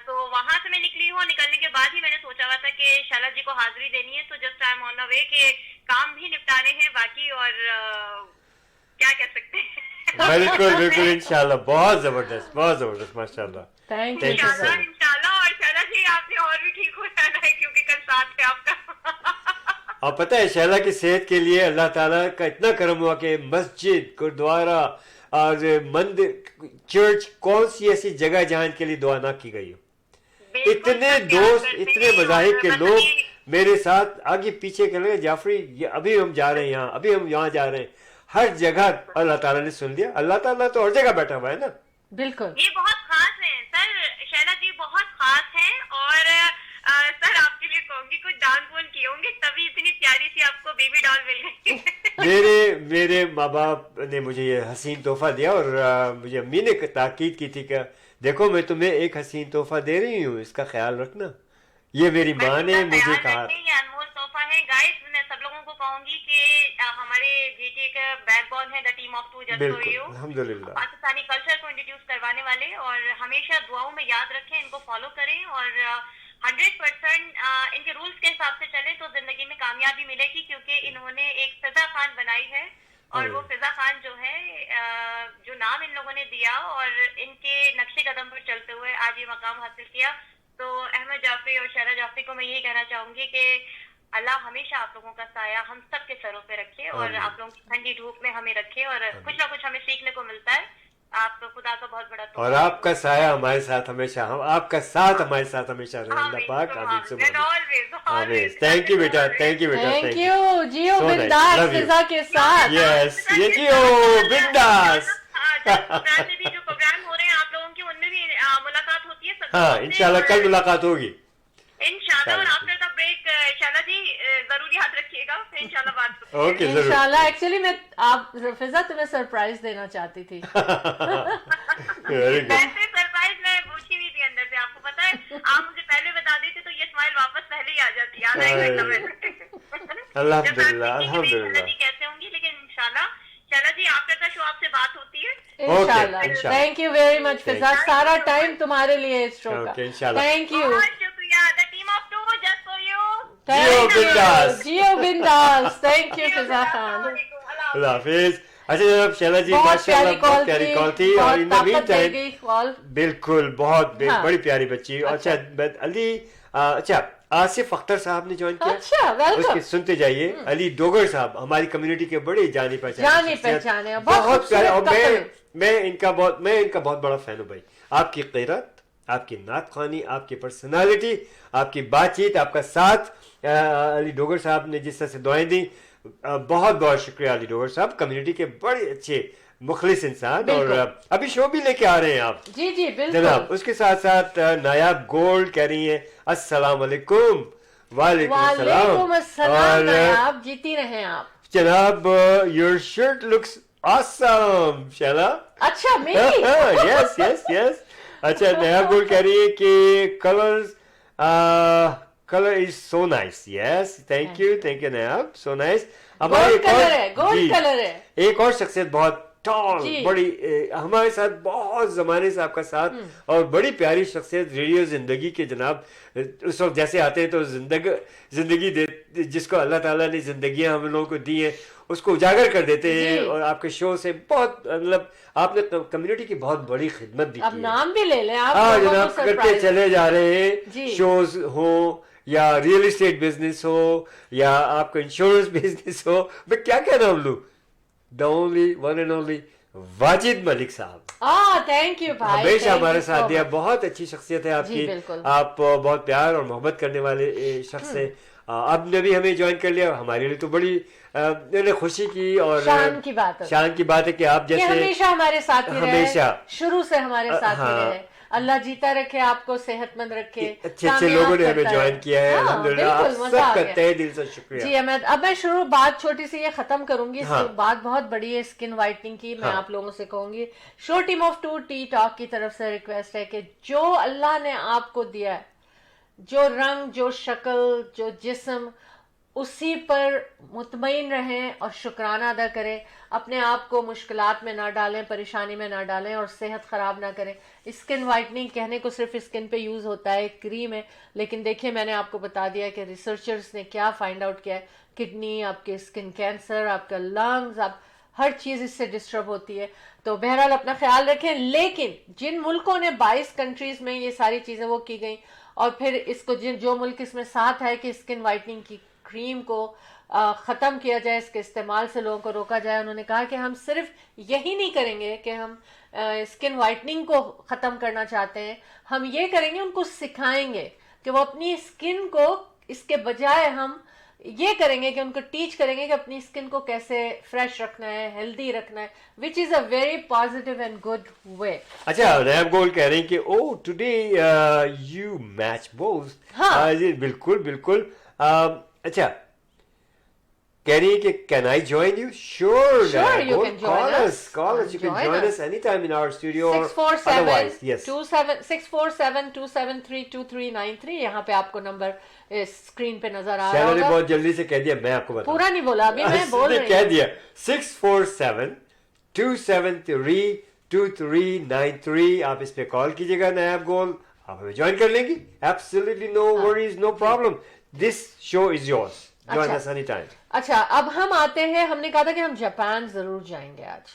तो वहाँ से मैं निकली हूँ। निकलने के बाद ही मैंने सोचा हुआ था कि शैला जी को हाजिरी देनी है, तो just I am on the way के काम भी निपटाने हैं बाकी, और क्या कह सकते हैं। बिल्कुल बिल्कुल, इंशाल्लाह बहुत जबरदस्त माशाल्लाह। Thank you. इंशाल्लाह। और शैला जी आपने और भी ठीक हो जाना है क्योंकि कल साथ है आपका। और पता है शैला की सेहत के लिए अल्लाह ताला का इतना करम हुआ कि मस्जिद, गुरुद्वारा और मंदिर, चर्च, कौन सी ऐसी जगह जहाँ इनके लिए दुआ ना की गई हो। इतने दोस्त, इतने मज़ाहिब के लोग मेरे साथ आगे पीछे के लगे, जाफरी अभी हम जा रहे हैं यहाँ, अभी हम यहाँ जा रहे हैं, हर जगह अल्लाह ताला ने सुन लिया। अल्लाह ताला तो हर जगह बैठा हुआ है ना। बिल्कुल, ये बहुत खास है सर, शैला जी बहुत खास हैं। और सर आपके लिए कहूंगी कुछ दान पुण्य किए होंगे तभी इतनी प्यारी सी आपको बेबी डॉल मिल गई। मेरे माँ बाप ने मुझे ये हसीन तोहफा दिया, और मुझे अम्मी ने ताकीद की थी कि देखो मैं तुम्हें एक हसीन तोहफा दे रही हूँ, इसका ख्याल रखना। ये मेरी माँ ने मुझे कहा। ये अनमोल तोहफा है गाइस। मैं सब लोगों को कहूंगी कि हमारे जीटी का बैकबोन है the team of two just for you, अल्हम्दुलिल्लाह, पाकिस्तानी कल्चर को इंट्रोड्यूस करवाने वाले, और हमेशा दुआओं में याद रखें, इनको फॉलो करें और 100% इनके रूल्स के हिसाब से चले तो जिंदगी में कामयाबी मिलेगी। क्योंकि इन्होंने एक फिजा खान बनाई है, और वो फिजा खान जो है जो नाम इन लोगों ने दिया और इनके नक्शे कदम पर चलते हुए आज ये मकाम हासिल किया। तो अहमद जाफरी और शैला जाफरी को मैं यही कहना चाहूंगी कि अल्लाह हमेशा आप लोगों का साया हम सब के सरों पे रखे, और आप लोगों की ठंडी धूप में हमें रखे, और कुछ ना कुछ हमें सीखने को मिलता है। आप तो खुदा का बहुत बड़ा और आपका साया हमारे साथ हमेशा, हम आपका साथ हमारे साथ हमेशा रहे। अल्लाह पाक आमीन सुभान आमीन। थैंक यू बेटा, थैंक यू बेटा, थैंक यू। जियो बिंदास फिजा के साथ। यस, ये जियो बिंदास। प्रोग्राम में भी जो प्रोग्राम हो रहे हैं आप लोगों की, उनमें भी मुलाकात होती है। हाँ इंशाल्लाह कल मुलाकात होगी इंशाल्लाह। और आफ्टर द ब्रेक शैला जी जरूर याद रखिएगा, फिर इंशाल्लाह बात करेंगे। ओके जरूर इंशाल्लाह। एक्चुअली मैं आप फिजा तुम्हें सरप्राइज देना चाहती थी। Very good. वैसे सरप्राइज मैं पूछी हुई थी अंदर से, आपको पता है आप मुझे पहले बता देते तो ये स्माइल वापस पहले ही आ जाती। याद आएगा अल्हम्दुलिल्लाह अल्हम्दुलिल्लाह। कैसे होंगी, लेकिन इंशाल्लाह Shaila ji after the show आपसे बात होती है इंशाल्लाह। इंशाल्लाह। Thank you very much Fiza, सारा टाइम तुम्हारे लिए इस शो का। इंशाल्लाह। Thank you. बहुत शुक्रिया the team of two just for you. जियो बिंदास। जियो बिंदास। Thank you Fiza Khan. अल्लाह हाफिज। अच्छा जनाब, शैला जी बहुत माशाल्लाह बहुत प्यारी कॉल थी, और इन द मीन टाइम बिल्कुल बहुत बड़ी प्यारी बच्ची। अच्छा अली, अच्छा आसिफ अख्तर साहब ने ज्वाइन किया। अच्छा वेलकम। उसके सुनते जाइए। अली डोगर साहब हमारी कम्युनिटी के बड़े जाने पहचाने बहुत प्यारे, और मैं इनका बहुत बड़ा फैन हूँ भाई। आपकी क़िरत, आपकी नात ख़्वानी, आपकी पर्सनालिटी, आपकी बातचीत, आपका साथ, अली डोगर साहब ने जिस तरह से दुआएं दी, बहुत बहुत शुक्रिया अली डोगर साहब, कम्युनिटी के बड़े अच्छे मुखलिस इंसान। और अभी शो भी लेके आ रहे हैं आप। जी जी बिल्कुल जनाब। उसके साथ साथ नायाब गोल्ड कह रही है अस्सलाम वालेकुम। वालेकुम अस्सलाम नायाब, जीती रहे आप जनाब। Your shirt looks awesome Shaila. अच्छा मेरी यस यस यस। अच्छा नायाब गोल्ड कह रही है कि colour is so nice. Yes thank you Nayab, so nice. Gold colour है। एक और शख्सियत बहुत टॉल, बड़ी हमारे साथ बहुत जमाने से आपका साथ, और बड़ी प्यारी शख्सियत रेडियो जिंदगी के जनाब। उस वक्त जैसे आते हैं तो जिंदगी दे, जिसको अल्लाह ताला ने जिंदगियां हम लोगों को दी हैं उसको उजागर कर देते हैं। और आपके शो से बहुत मतलब आपने कम्युनिटी की बहुत बड़ी खिदमत दी। अब नाम भी ले लें आप। हाँ जनाब, करते चले जा रहे हैं। शोज हो या रियल एस्टेट बिजनेस हो या आपका इंश्योरेंस बिजनेस हो, मैं क्या कह रहा हूँ लू, the only one and only Wajid Malik साहब। थैंक यू भाई, हमेशा thank हमारे you साथ so दिया, much. बहुत अच्छी शख्सियत है जी, आपकी, बिल्कुल. आप बहुत प्यार और मोहब्बत करने वाले शख्स हैं। अब ने भी हमें ज्वाइन कर लिया, हमारे लिए तो बड़ी मैंने खुशी की और शान की बात है, शान की बात है कि आप ये जैसे हमेशा हमारे साथ ही रहे, हमेशा शुरू से हमारे साथ ही हाँ। रहे। अल्लाह जीता रखे, आपको सेहतमंद रखे, अच्छे अच्छे लोगों ने हमें ज्वाइन किया है, हाँ, अल्हम्दुलिल्लाह, आप बिल्कुल, मजा आ सबका गया। तहे दिल से शुक्रिया। जी अहमद, अब मैं शुरू बात छोटी सी ये खत्म करूंगी, हाँ। बात बहुत बड़ी है स्किन वाइटनिंग की। मैं हाँ। आप लोगों से कहूंगी, show team of 2 T talk की तरफ से रिक्वेस्ट है कि जो अल्लाह ने आपको दिया है, जो रंग, जो शक्ल, जो जिस्म, उसी पर मुतमईन रहें और शुक्राना अदा करें। अपने आप को मुश्किलात में ना डालें, परेशानी में ना डालें और सेहत ख़राब ना करें। स्किन वाइटनिंग कहने को सिर्फ स्किन पे यूज़ होता है, क्रीम है, लेकिन देखिए मैंने आपको बता दिया कि रिसर्चर्स ने क्या फाइंड आउट किया है। किडनी, आपके स्किन कैंसर, आपका लंग्स, आप हर चीज़ इससे डिस्टर्ब होती है। तो बहरहाल अपना ख्याल रखें। लेकिन जिन मुल्कों ने 22 कंट्रीज़ में ये सारी चीज़ें वो की गई, और फिर इसको जो मुल्क इसमें साथ है कि स्किन वाइटनिंग की क्रीम को ख़त्म किया जाए, इसके इस्तेमाल से लोगों को रोका जाए, उन्होंने कहा कि हम सिर्फ यही नहीं करेंगे कि हम स्किन वाइटनिंग को ख़त्म करना चाहते हैं, हम ये करेंगे, उनको सिखाएंगे कि वो अपनी स्किन को, इसके बजाय हम ये करेंगे कि उनको टीच करेंगे कि अपनी स्किन को कैसे फ्रेश रखना है, हेल्दी रखना है, which is a very positive and good way. अच्छा, नैब गोल कह रहे हैं कि ओ टुडे यू मैच बोथ। हाँ। जी बिल्कुल बिल्कुल। अच्छा, कह रही है कि can I join you? Sure, Sure, you can join us. Call us. You can Join join us. us anytime in our studio or otherwise. Yes. 647-273-2393। यहाँ पे आपको नंबर स्क्रीन पे नजर आ रहा शैला ने होगा। बहुत जल्दी से कह दिया, मैं आपको बताऊं। पूरा नहीं बोला अभी, मैं बोल उसने रही कह हूँ। दिया 647-273-2393। आप इस पे कॉल कीजिएगा, नैब गोल, आप हमें ज्वाइन कर लेंगी। Absolutely no worries, no problem. This show is yours. Join अच्छा। us anytime. अच्छा, अब हम आते हैं, हमने कहा था कि हम जापान जरूर जाएंगे आज।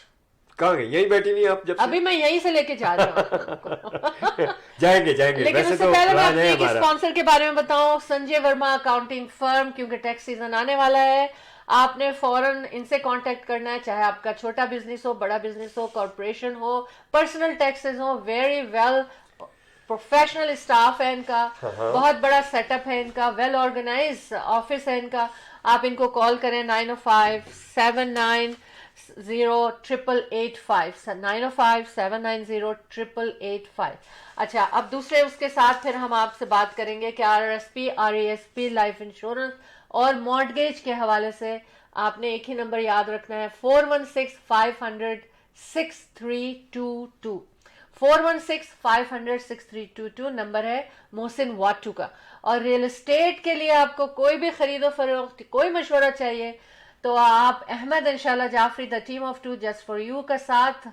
कहाँ गई? यहीं बैठी हुई आप जब से? अभी मैं यहीं से लेके जा रही हूँ आपको। जाएंगे जाएंगे। लेकिन वैसे उससे तो पहले मैं प्लान अपने है एक हमारा। स्पॉन्सर के बारे में बताऊं, संजय वर्मा अकाउंटिंग फर्म, क्योंकि टैक्स सीजन आने वाला है। आपने फौरन इनसे कांटेक्ट करना है, चाहे आपका छोटा बिजनेस हो, बड़ा बिजनेस हो, कॉर्पोरेशन हो, पर्सनल टैक्सेस हो। वेरी वेल प्रोफेशनल स्टाफ है इनका, बहुत बड़ा सेटअप है इनका, वेल ऑर्गेनाइज ऑफिस है इनका। आप इनको कॉल करें 905-790-885 905-790-885। अच्छा, अब दूसरे उसके साथ फिर हम आपसे बात करेंगे कि RRSP, RESP लाइफ इंश्योरेंस और मॉर्टगेज के हवाले से आपने एक ही नंबर याद रखना है, 416-500-6322 416-500-6322 नंबर है मोहसिन वाटू का। और रियल एस्टेट के लिए आपको कोई भी खरीदो फरोख्त, कोई मशवरा चाहिए तो आप अहमद इंशाल्लाह Jafri, the team of 2 just for you का साथ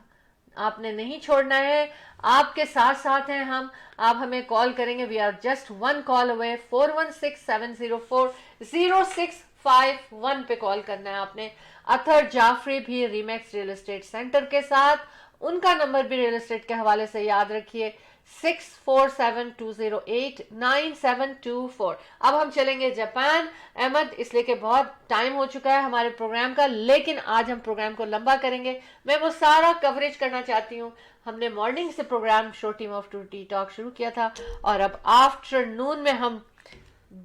आपने नहीं छोड़ना है। आपके साथ साथ हैं हम, आप हमें कॉल करेंगे, we are just 1 call away. 416-704-0651 पे कॉल करना है आपने। अथर जाफरी भी रीमैक्स रियल एस्टेट सेंटर के साथ, उनका नंबर भी रियल एस्टेट के हवाले से याद रखिए, 647-208-9724। अब हम चलेंगे जापान अहमद, इसलिए कि बहुत टाइम हो चुका है हमारे प्रोग्राम का, लेकिन आज हम प्रोग्राम को लंबा करेंगे। मैं वो सारा कवरेज करना चाहती हूँ। हमने मॉर्निंग से program show team of 2 T talk शुरू किया था और अब आफ्टरनून में हम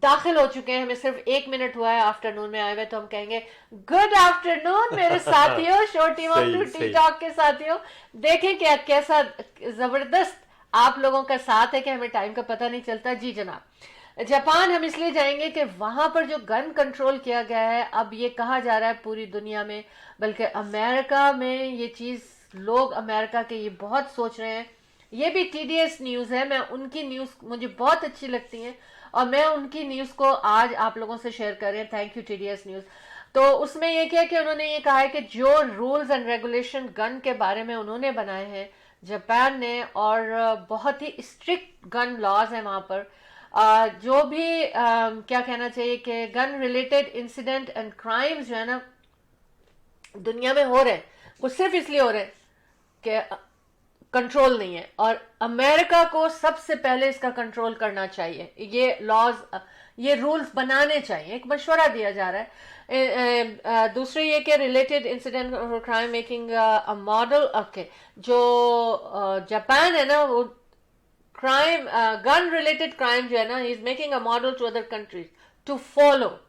दाखिल हो चुके हैं। हमें सिर्फ 1 मिनट हुआ है आफ्टरनून में आए हुए, तो हम कहेंगे गुड आफ्टरनून मेरे साथियों, show team of 2 T talk के साथियों। देखें क्या कैसा जबरदस्त आप लोगों का साथ है कि हमें टाइम का पता नहीं चलता। जी जनाब, जापान हम इसलिए जाएंगे कि वहां पर जो गन कंट्रोल किया गया है, अब ये कहा जा रहा है पूरी दुनिया में, बल्कि अमेरिका में ये चीज, लोग अमेरिका के ये बहुत सोच रहे हैं। ये भी TDS न्यूज़ है, मैं उनकी न्यूज़ मुझे बहुत अच्छी लगती है और मैं उनकी न्यूज़ को आज आप लोगों से शेयर कर रहे हैं। Thank you TDS news. तो उसमें ये किया कि उन्होंने ये कहा है कि जो रूल्स एंड रेगुलेशन गन के बारे में उन्होंने बनाए हैं जापान ने, और बहुत ही स्ट्रिक्ट गन लॉज हैं वहाँ पर, जो भी क्या कहना चाहिए कि gun related incident and crimes जो है ना दुनिया में हो रहे हैं, वो सिर्फ इसलिए हो रहे हैं कि कंट्रोल नहीं है, और अमेरिका को सबसे पहले इसका कंट्रोल करना चाहिए. ये लॉज, ये रूल्स बनाने चाहिए. एक मशवरा दिया जा रहा है. दूसरी ये कि related incident crime making a model. Okay, जो जापान है ना, वो क्राइम, गन रिलेटेड क्राइम जो है ना, is making a model to other countries to follow.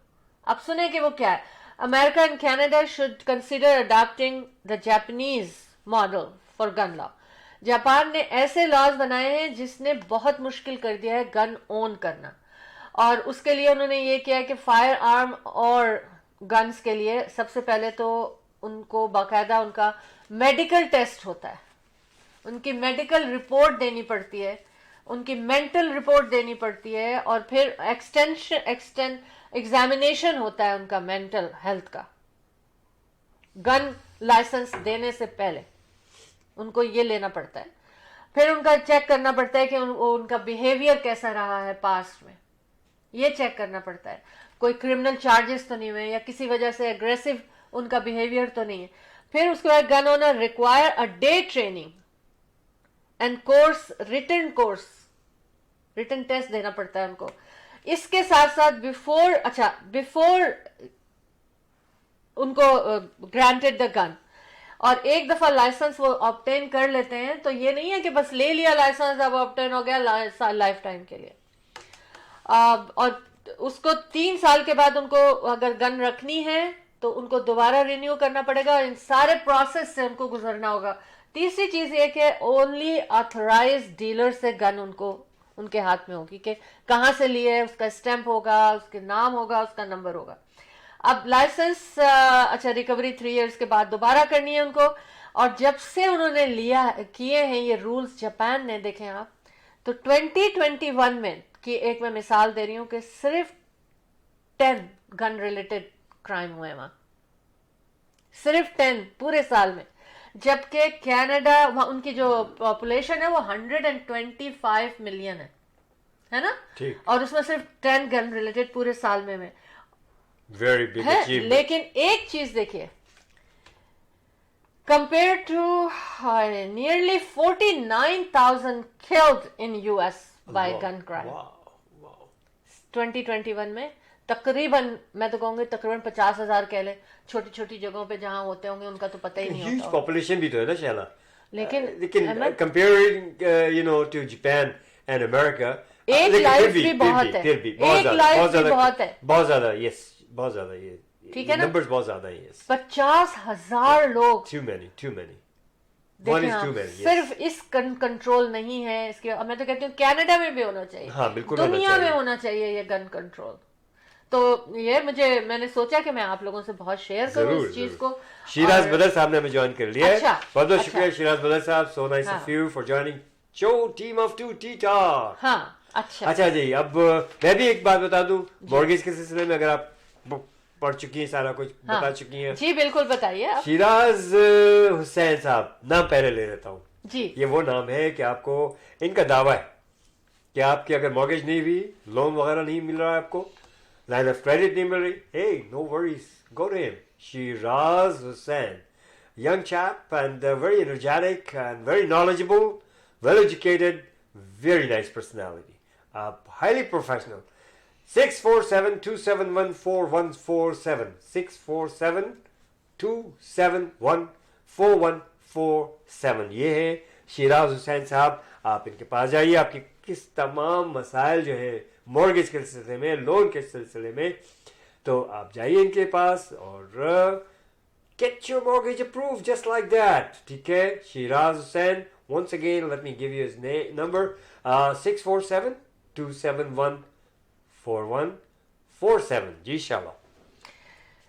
अब सुने कि वो क्या है. America and Canada should consider adopting the Japanese model for gun law. Japan ने ऐसे लॉज बनाए हैं जिसने बहुत मुश्किल कर दिया है गन ओन करना, और उसके लिए उन्होंने ये किया है कि फायर आर्म और गन्स के लिए सबसे पहले तो उनको बाकायदा उनका मेडिकल टेस्ट होता है, उनकी मेडिकल रिपोर्ट देनी पड़ती है, उनकी मेंटल रिपोर्ट देनी पड़ती है, और फिर एग्जामिनेशन होता है उनका मेंटल हेल्थ का. गन लाइसेंस देने से पहले उनको ये लेना पड़ता है. फिर उनका चेक करना पड़ता है कि उनका बिहेवियर कैसा रहा है पास्ट में, ये चेक करना पड़ता है. कोई क्रिमिनल चार्जेस तो नहीं हुए, या किसी वजह से एग्रेसिव उनका बिहेवियर तो नहीं है. फिर उसके बाद gun owner require a day training and course, written test देना पड़ता है उनको. इसके साथ साथ बिफोर उनको ग्रांटेड द गन, और एक दफा लाइसेंस वो ऑब्टेन कर लेते हैं तो ये नहीं है कि बस ले लिया लाइसेंस, अब ऑब्टेन हो गया लाइफ टाइम के लिए. और उसको 3 साल के बाद उनको अगर गन रखनी है तो उनको दोबारा रिन्यू करना पड़ेगा, इन सारे प्रोसेस से उनको गुजरना होगा. तीसरी चीज ये कि ओनली ऑथराइज्ड डीलर से गन उनके हाथ में होगी, कि कहाँ से लिए, उसका स्टैंप होगा, उसके नाम होगा, उसका नंबर होगा. अब लाइसेंस रिकवरी 3 इयर्स के बाद दोबारा करनी है उनको. और जब से उन्होंने किए हैं ये रूल्स जापान ने, देखें आप, तो 2021 में की एक मैं मिसाल दे रही हूं कि सिर्फ 10 गन रिलेटेड क्राइम हुए वहां, सिर्फ 10 पूरे साल में. जबकि कनाडा, उनकी जो पॉपुलेशन है वो 125 मिलियन है ना, और उसमें सिर्फ 10 गन रिलेटेड पूरे साल में वेरी बिग है. अचीवमेंट. लेकिन एक चीज देखिए, compare to nearly 49,000 killed in US by gun crime 2021 में, तकरीबन मैं तो कहूंगी तकरीबन 50,000 कह ले. छोटी छोटी जगहों पे जहां होते होंगे उनका तो पता ही नहीं ह्यूज होता. पॉपुलेशन भी तो है ना शैला. लेकिन comparing to Japan and America, एक लाइफ भी बहुत है, एक लाइफ भी बहुत है, बहुत ज्यादा. यस, बहुत ज्यादा. ये ठीक है ना, नंबर्स बहुत ज्यादा है. यस, 50,000 लोग. too many. देखिए आप, सिर्फ इस कंट्रोल नहीं है इसके. मैं तो कहती हूँ कनाडा में भी होना चाहिए. हाँ, बिल्कुल दुनिया में होना चाहिए ये गन कंट्रोल. तो ये मैंने सोचा कि मैं आप लोगों से बहुत शेयर करूं इस चीज को. शिराज बदर साहब ने हमें ज्वाइन कर लिया है. बहुत बहुत शुक्रिया शिराज बदर साहब. So nice of you for joining show team of 2 T talk. हाँ, अच्छा जी. अब मैं भी एक बात बता दूं, मॉर्गेज के सिलसिले में अगर आप पढ़ चुकी हैं, सारा कुछ बता चुकी हैं. जी बिल्कुल, बताइए. शिराज हुसैन साहब, नाम पहले ले लेता हूँ जी. ये वो नाम है कि आपको, इनका दावा है कि आपकी अगर मॉर्गेज नहीं हुई, लोन वगैरह नहीं मिल रहा है आपको, लाइन ऑफ क्रेडिट नहीं मिल रही, hey, no worries, go to him. Shiraz Hussain, young chap and very energetic and very knowledgeable, well educated, very nice personality, highly professional. 647-271-4147, 647-271-4147. ये है शिराज हुसैन साहब. आप इनके पास जाइए, आपकी किस तमाम मसाइल जो है मॉर्गेज के सिलसिले में, लोन के सिलसिले में, तो आप जाइए इनके पास और get your mortgage approved just like that. ठीक है, Siraj Hussain. Once again, let me give you his number, 647-271-4147. जी शाबाश.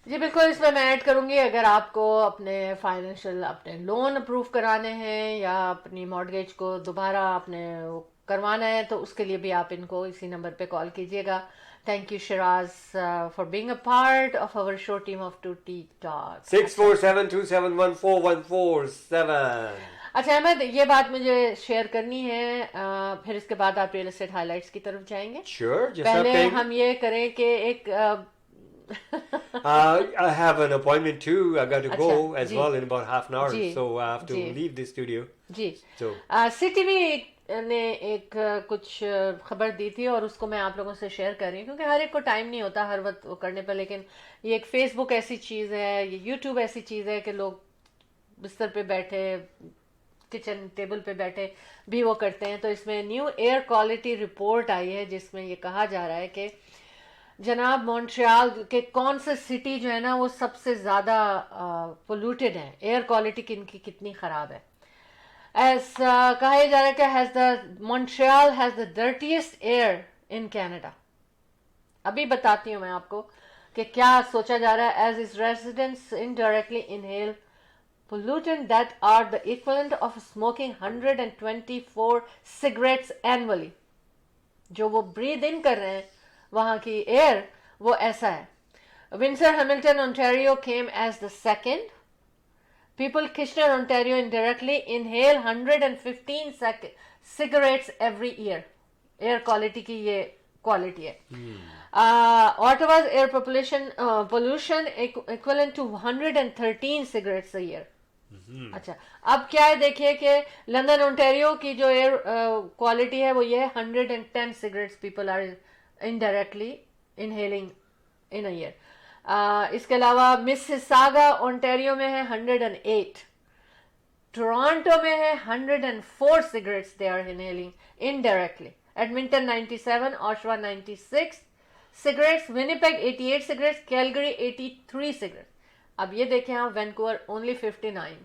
जी बिल्कुल, इसमें मैं ऐड करूंगी, अगर आपको अपने फाइनेंशियल अपने लोन अप्रूव कराने हैं या अपनी मॉर्गेज को दोबारा अपने करवाना है, तो उसके लिए भी आप इनको इसी नंबर पे कॉल कीजिएगा. Thank you Shiraz for being a part of our show team of 2 T talk. 647-271-4147. अच्छा अहमद, ये बात मुझे शेयर करनी है, फिर इसके बाद आप रियल एस्टेट हाइलाइट्स की तरफ जाएंगे. Sure, पहले हम ये करें कि एक I have an appointment too. I got to go अच्छा, as ji. well in about half an hour, ji, so I have to ji. leave the studio. Ji So CTV ने एक कुछ खबर दी थी और उसको मैं आप लोगों से शेयर कर रही हूँ क्योंकि हर एक को टाइम नहीं होता हर वक्त वो करने पर, लेकिन ये एक फेसबुक ऐसी चीज़ है, ये यूट्यूब ऐसी चीज़ है कि लोग बिस्तर पे बैठे, किचन टेबल पे बैठे भी वो करते हैं. तो इसमें न्यू एयर क्वालिटी रिपोर्ट आई है जिसमें ये कहा जा रहा है कि जनाब मॉन्ट्रियल के कौन से सिटी जो है ना वो सबसे ज़्यादा पोल्यूटेड है, एयर क्वालिटी किनकी कितनी ख़राब है. कहा जा रहा है कि has the Montreal has the dirtiest air in Canada. अभी बताती हूँ मैं आपको कि क्या सोचा जा रहा है. As is residents indirectly inhale pollutant that are the equivalent of smoking 124 cigarettes annually. जो वो ब्रीद इन कर रहे हैं वहाँ की एयर वो ऐसा है. Windsor Hamilton Ontario came as the second. People Kitchener Ontario indirectly inhale 115 cigarettes every year. Air quality की ये quality है. Ottawa's air pollution equivalent to 113 cigarettes a year. अच्छा, अब क्या है देखिए कि लंदन ओंटारियो की जो एयर क्वालिटी है वो ये है 110 cigarettes people are indirectly inhaling in a year. इसके अलावा मिसिसागा ओंटारियो में है 108, टोरंटो में है 104 cigarettes they are inhaling indirectly. Edmonton 97, Oshawa 96 cigarettes, Winnipeg 88 cigarettes, Calgary 83 cigarettes. अब ये देखें हम वैंकूवर ओनली 59.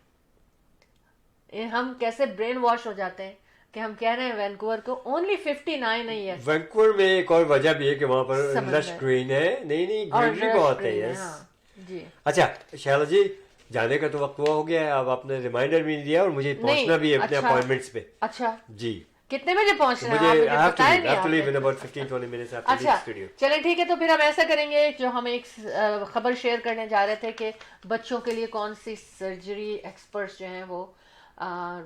हम कैसे ब्रेन वॉश हो जाते हैं कि हम कह रहे हैं वैंकूवर को ओनली 59 नहीं है. वैंकूवर में एक और वजह भी है कि वहाँ पर समझ लश गए. ग्रीन है, नहीं और ग्रीनरी बहुत है. green है, यस. हाँ, जी. अच्छा शैला जी, जाने का तो वक्त हुआ हो गया है, अब आपने रिमाइंडर भी नहीं दिया और मुझे पहुंचना भी है अपने अच्छा. अपॉइंटमेंट्स पे. अच्छा, जी कितने बजे पहुंच रहे हैं मुझे आप? मुझे बताया नहीं I have to leave आपने. in about 15-20 minutes after अच्छा, the studio. चलें ठीक है. तो फिर हम ऐसा करेंगे, जो हम एक खबर शेयर करने जा रहे थे कि बच्चों के लिए कौन सी सर्जरी एक्सपर्ट्स जो हैं वो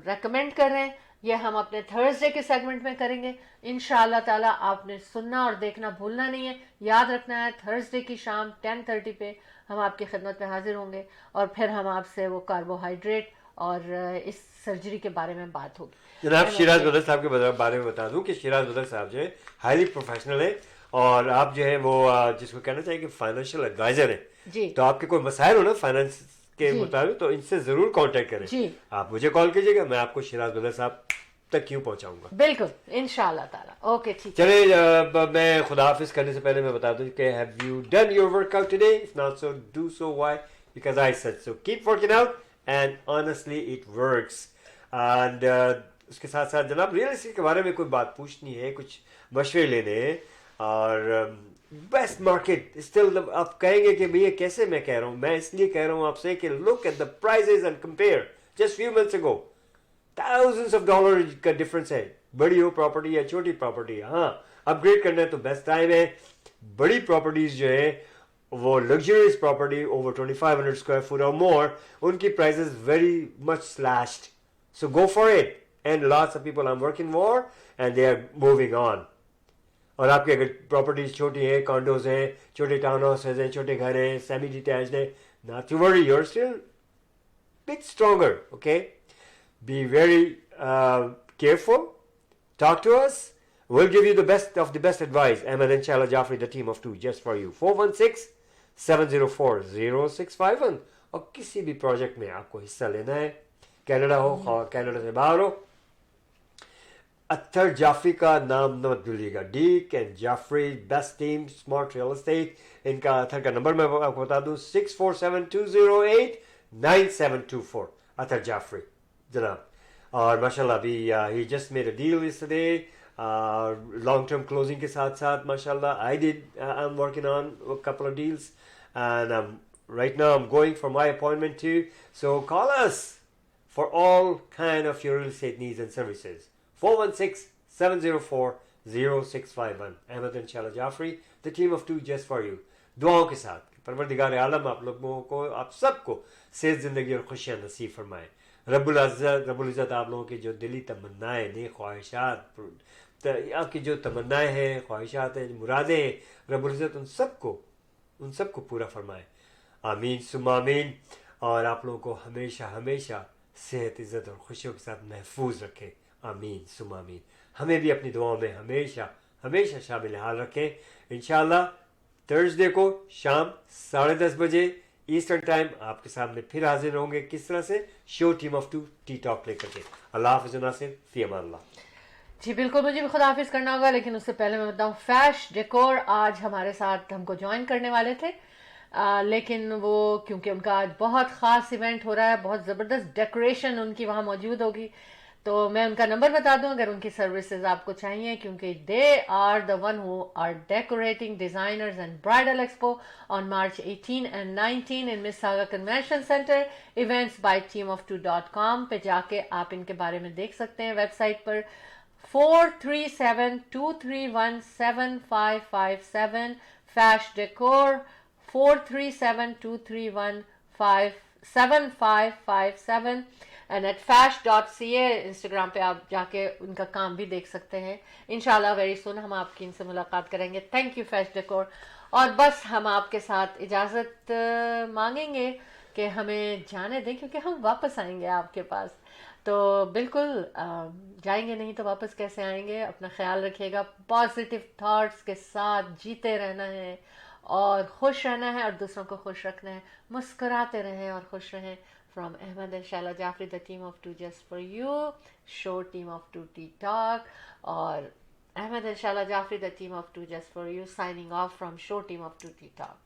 रेकमेंड कर रहे हैं, ये हम अपने थर्सडे के सेगमेंट में करेंगे इंशाअल्लाह ताला. आपने सुनना और देखना भूलना नहीं है, याद रखना है. थर्सडे की शाम 10:30 पे हम आपकी खिदमत में हाजिर होंगे और फिर हम आपसे वो कार्बोहाइड्रेट और इस सर्जरी के बारे में बात होगी. जनाब शिराज बदर साहब के बारे में बता दूं कि शिराज बदर साहब जो है हाईली प्रोफेशनल है और आप जो है वो जिसको कहना चाहिए कि फाइनेंशियल एडवाइजर है. जी. तो आपके कोई मसाइल हो ना फाइनेंस के जी. मुताबिक तो इनसे जरूर कांटेक्ट करें. जी. आप मुझे कॉल कीजिएगा, मैं आपको शिराज बदर साहब तक क्यों पहुंचाऊंगा. बिल्कुल इंशाअल्लाह ताला. ओके ठीक. चले मैं खुदा हाफिज करने से पहले मैं बता दूं कि have you done your workout today? If not so do so. Why? Because I said so. Keep working out and honestly it works. And उसके साथ साथ जनाब रियल एस्टेट के बारे में कोई बात पूछनी है, कुछ मशवरे लेने हैं और बेस्ट मार्केट स्टिल. आप कहेंगे कि भैया कैसे मैं कह रहा हूँ, मैं इसलिए कह रहा हूँ आपसे कि look at the prices and compare. Just few months ago thousands of dollars का डिफरेंस है. बड़ी हो प्रॉपर्टी या छोटी प्रॉपर्टी, हाँ अपग्रेड करना है तो बेस्ट टाइम है. बड़ी प्रॉपर्टीज जो है वो luxurious property over 2500 square foot और मोर, उनकी prices very much slashed. So go for it. And lots of people I am working for and they are moving on. और आपकी अगर प्रॉपर्टीज छोटी हैं, कॉन्डोज हैं, छोटे टाउन हाउसेज हैं, छोटे घर हैं, सेमी डिटैच्ड हैं, not to worry, you are still bit stronger. Okay, be very careful. Talk to us. We'll give you the best of the best advice. Ahmed and Shala Jaffrey, the team of two, just for you. 416-704-0651. और किसी भी project में आपको हिस्सा लेना है, Canada हो और कनाडा से बाहर हो, अत्तर जाफरी का नाम मत भूलिएगा. डीक and Jafri, best team, smart real estate. इनका अत्तर का नंबर मैं आपको बता दूं 6472089724. अत्तर जाफरी जनाब. और माशाल्लाह अभी ही just made a deal yesterday, long term closing के साथ साथ माशाल्लाह I am working on a couple of deals and right now I'm going for my appointment too. So call us for all kind of your real estate needs and services. 416-704-0651. Ahmed and Shala Jaffrey, the team of two, just for you. दुआओं के साथ परवरदिगार आलम आप लोगों को, आप सबको सेहत जिंदगी और खुशियाँ नसीब फरमाए. रब्बुल इज़्ज़त आप लोगों की जो दिली तमन्नाएं, नेक ख्वाहिशात, आपकी जो तमन्नाएं हैं, ख्वाहिशात हैं, मुरादें हैं, रब्बुल इज़्ज़त उन सबको उन सबको पूरा फरमाए, आमीन सुम्मा आमीन। और आप लोगों को हमेशा हमेशा सेहत, इज़्ज़त और खुशियों के साथ महफूज रखे, आमीन सुम्मा आमीन। हमें भी अपनी दुआओं में हमेशा हमेशा शामिल हाल रखें। इंशाअल्लाह थर्सडे को शाम 10:30 बजे ईस्टर्न टाइम आपके सामने फिर हाजिर होंगे, किस तरह से, show team of 2 T talk लेकर के। अल्लाह हाफ़िज़ नासिर, फ़ी अमान अल्लाह। जी बिल्कुल, मुझे भी खुदा हाफिज करना होगा, लेकिन उससे पहले मैं बताऊं, फैश डेकोर आज हमारे साथ हमको ज्वाइन करने वाले थे, लेकिन वो क्योंकि उनका आज बहुत ख़ास इवेंट हो रहा है, बहुत ज़बरदस्त डेकोरेशन उनकी वहाँ मौजूद होगी, तो मैं उनका नंबर बता दूं अगर उनकी सर्विसेज आपको चाहिए, क्योंकि they are the one who are decorating designers and bridal expo on March 18 and 19 in Mississauga convention centre. Events by teamof2.com पे जाके आप इनके बारे में देख सकते हैं वेबसाइट पर। 437-231-7557 Fash decor, 437-231-7557 and at fash.ca। Instagram पे आप जाके उनका काम भी देख सकते हैं। इंशाल्लाह वेरी सुन हम आपकी इनसे मुलाकात करेंगे। Thank you Fash decor. और बस हम आपके साथ इजाज़त मांगेंगे कि हमें जाने दें, क्योंकि हम वापस आएंगे आपके पास, तो बिल्कुल जाएंगे नहीं तो वापस कैसे आएंगे। अपना ख्याल रखिएगा, पॉजिटिव थॉट्स के साथ जीते रहना है और खुश रहना है और दूसरों को खुश रखना है। मुस्कुराते रहें और खुश रहें। From Ahmed and Shaila Jafri, the team of 2 Just For You, show team of 2 Tea Talk, और Ahmed and Shaila Jafri, the team of 2 Just For You, signing off from show team of 2 Tea Talk.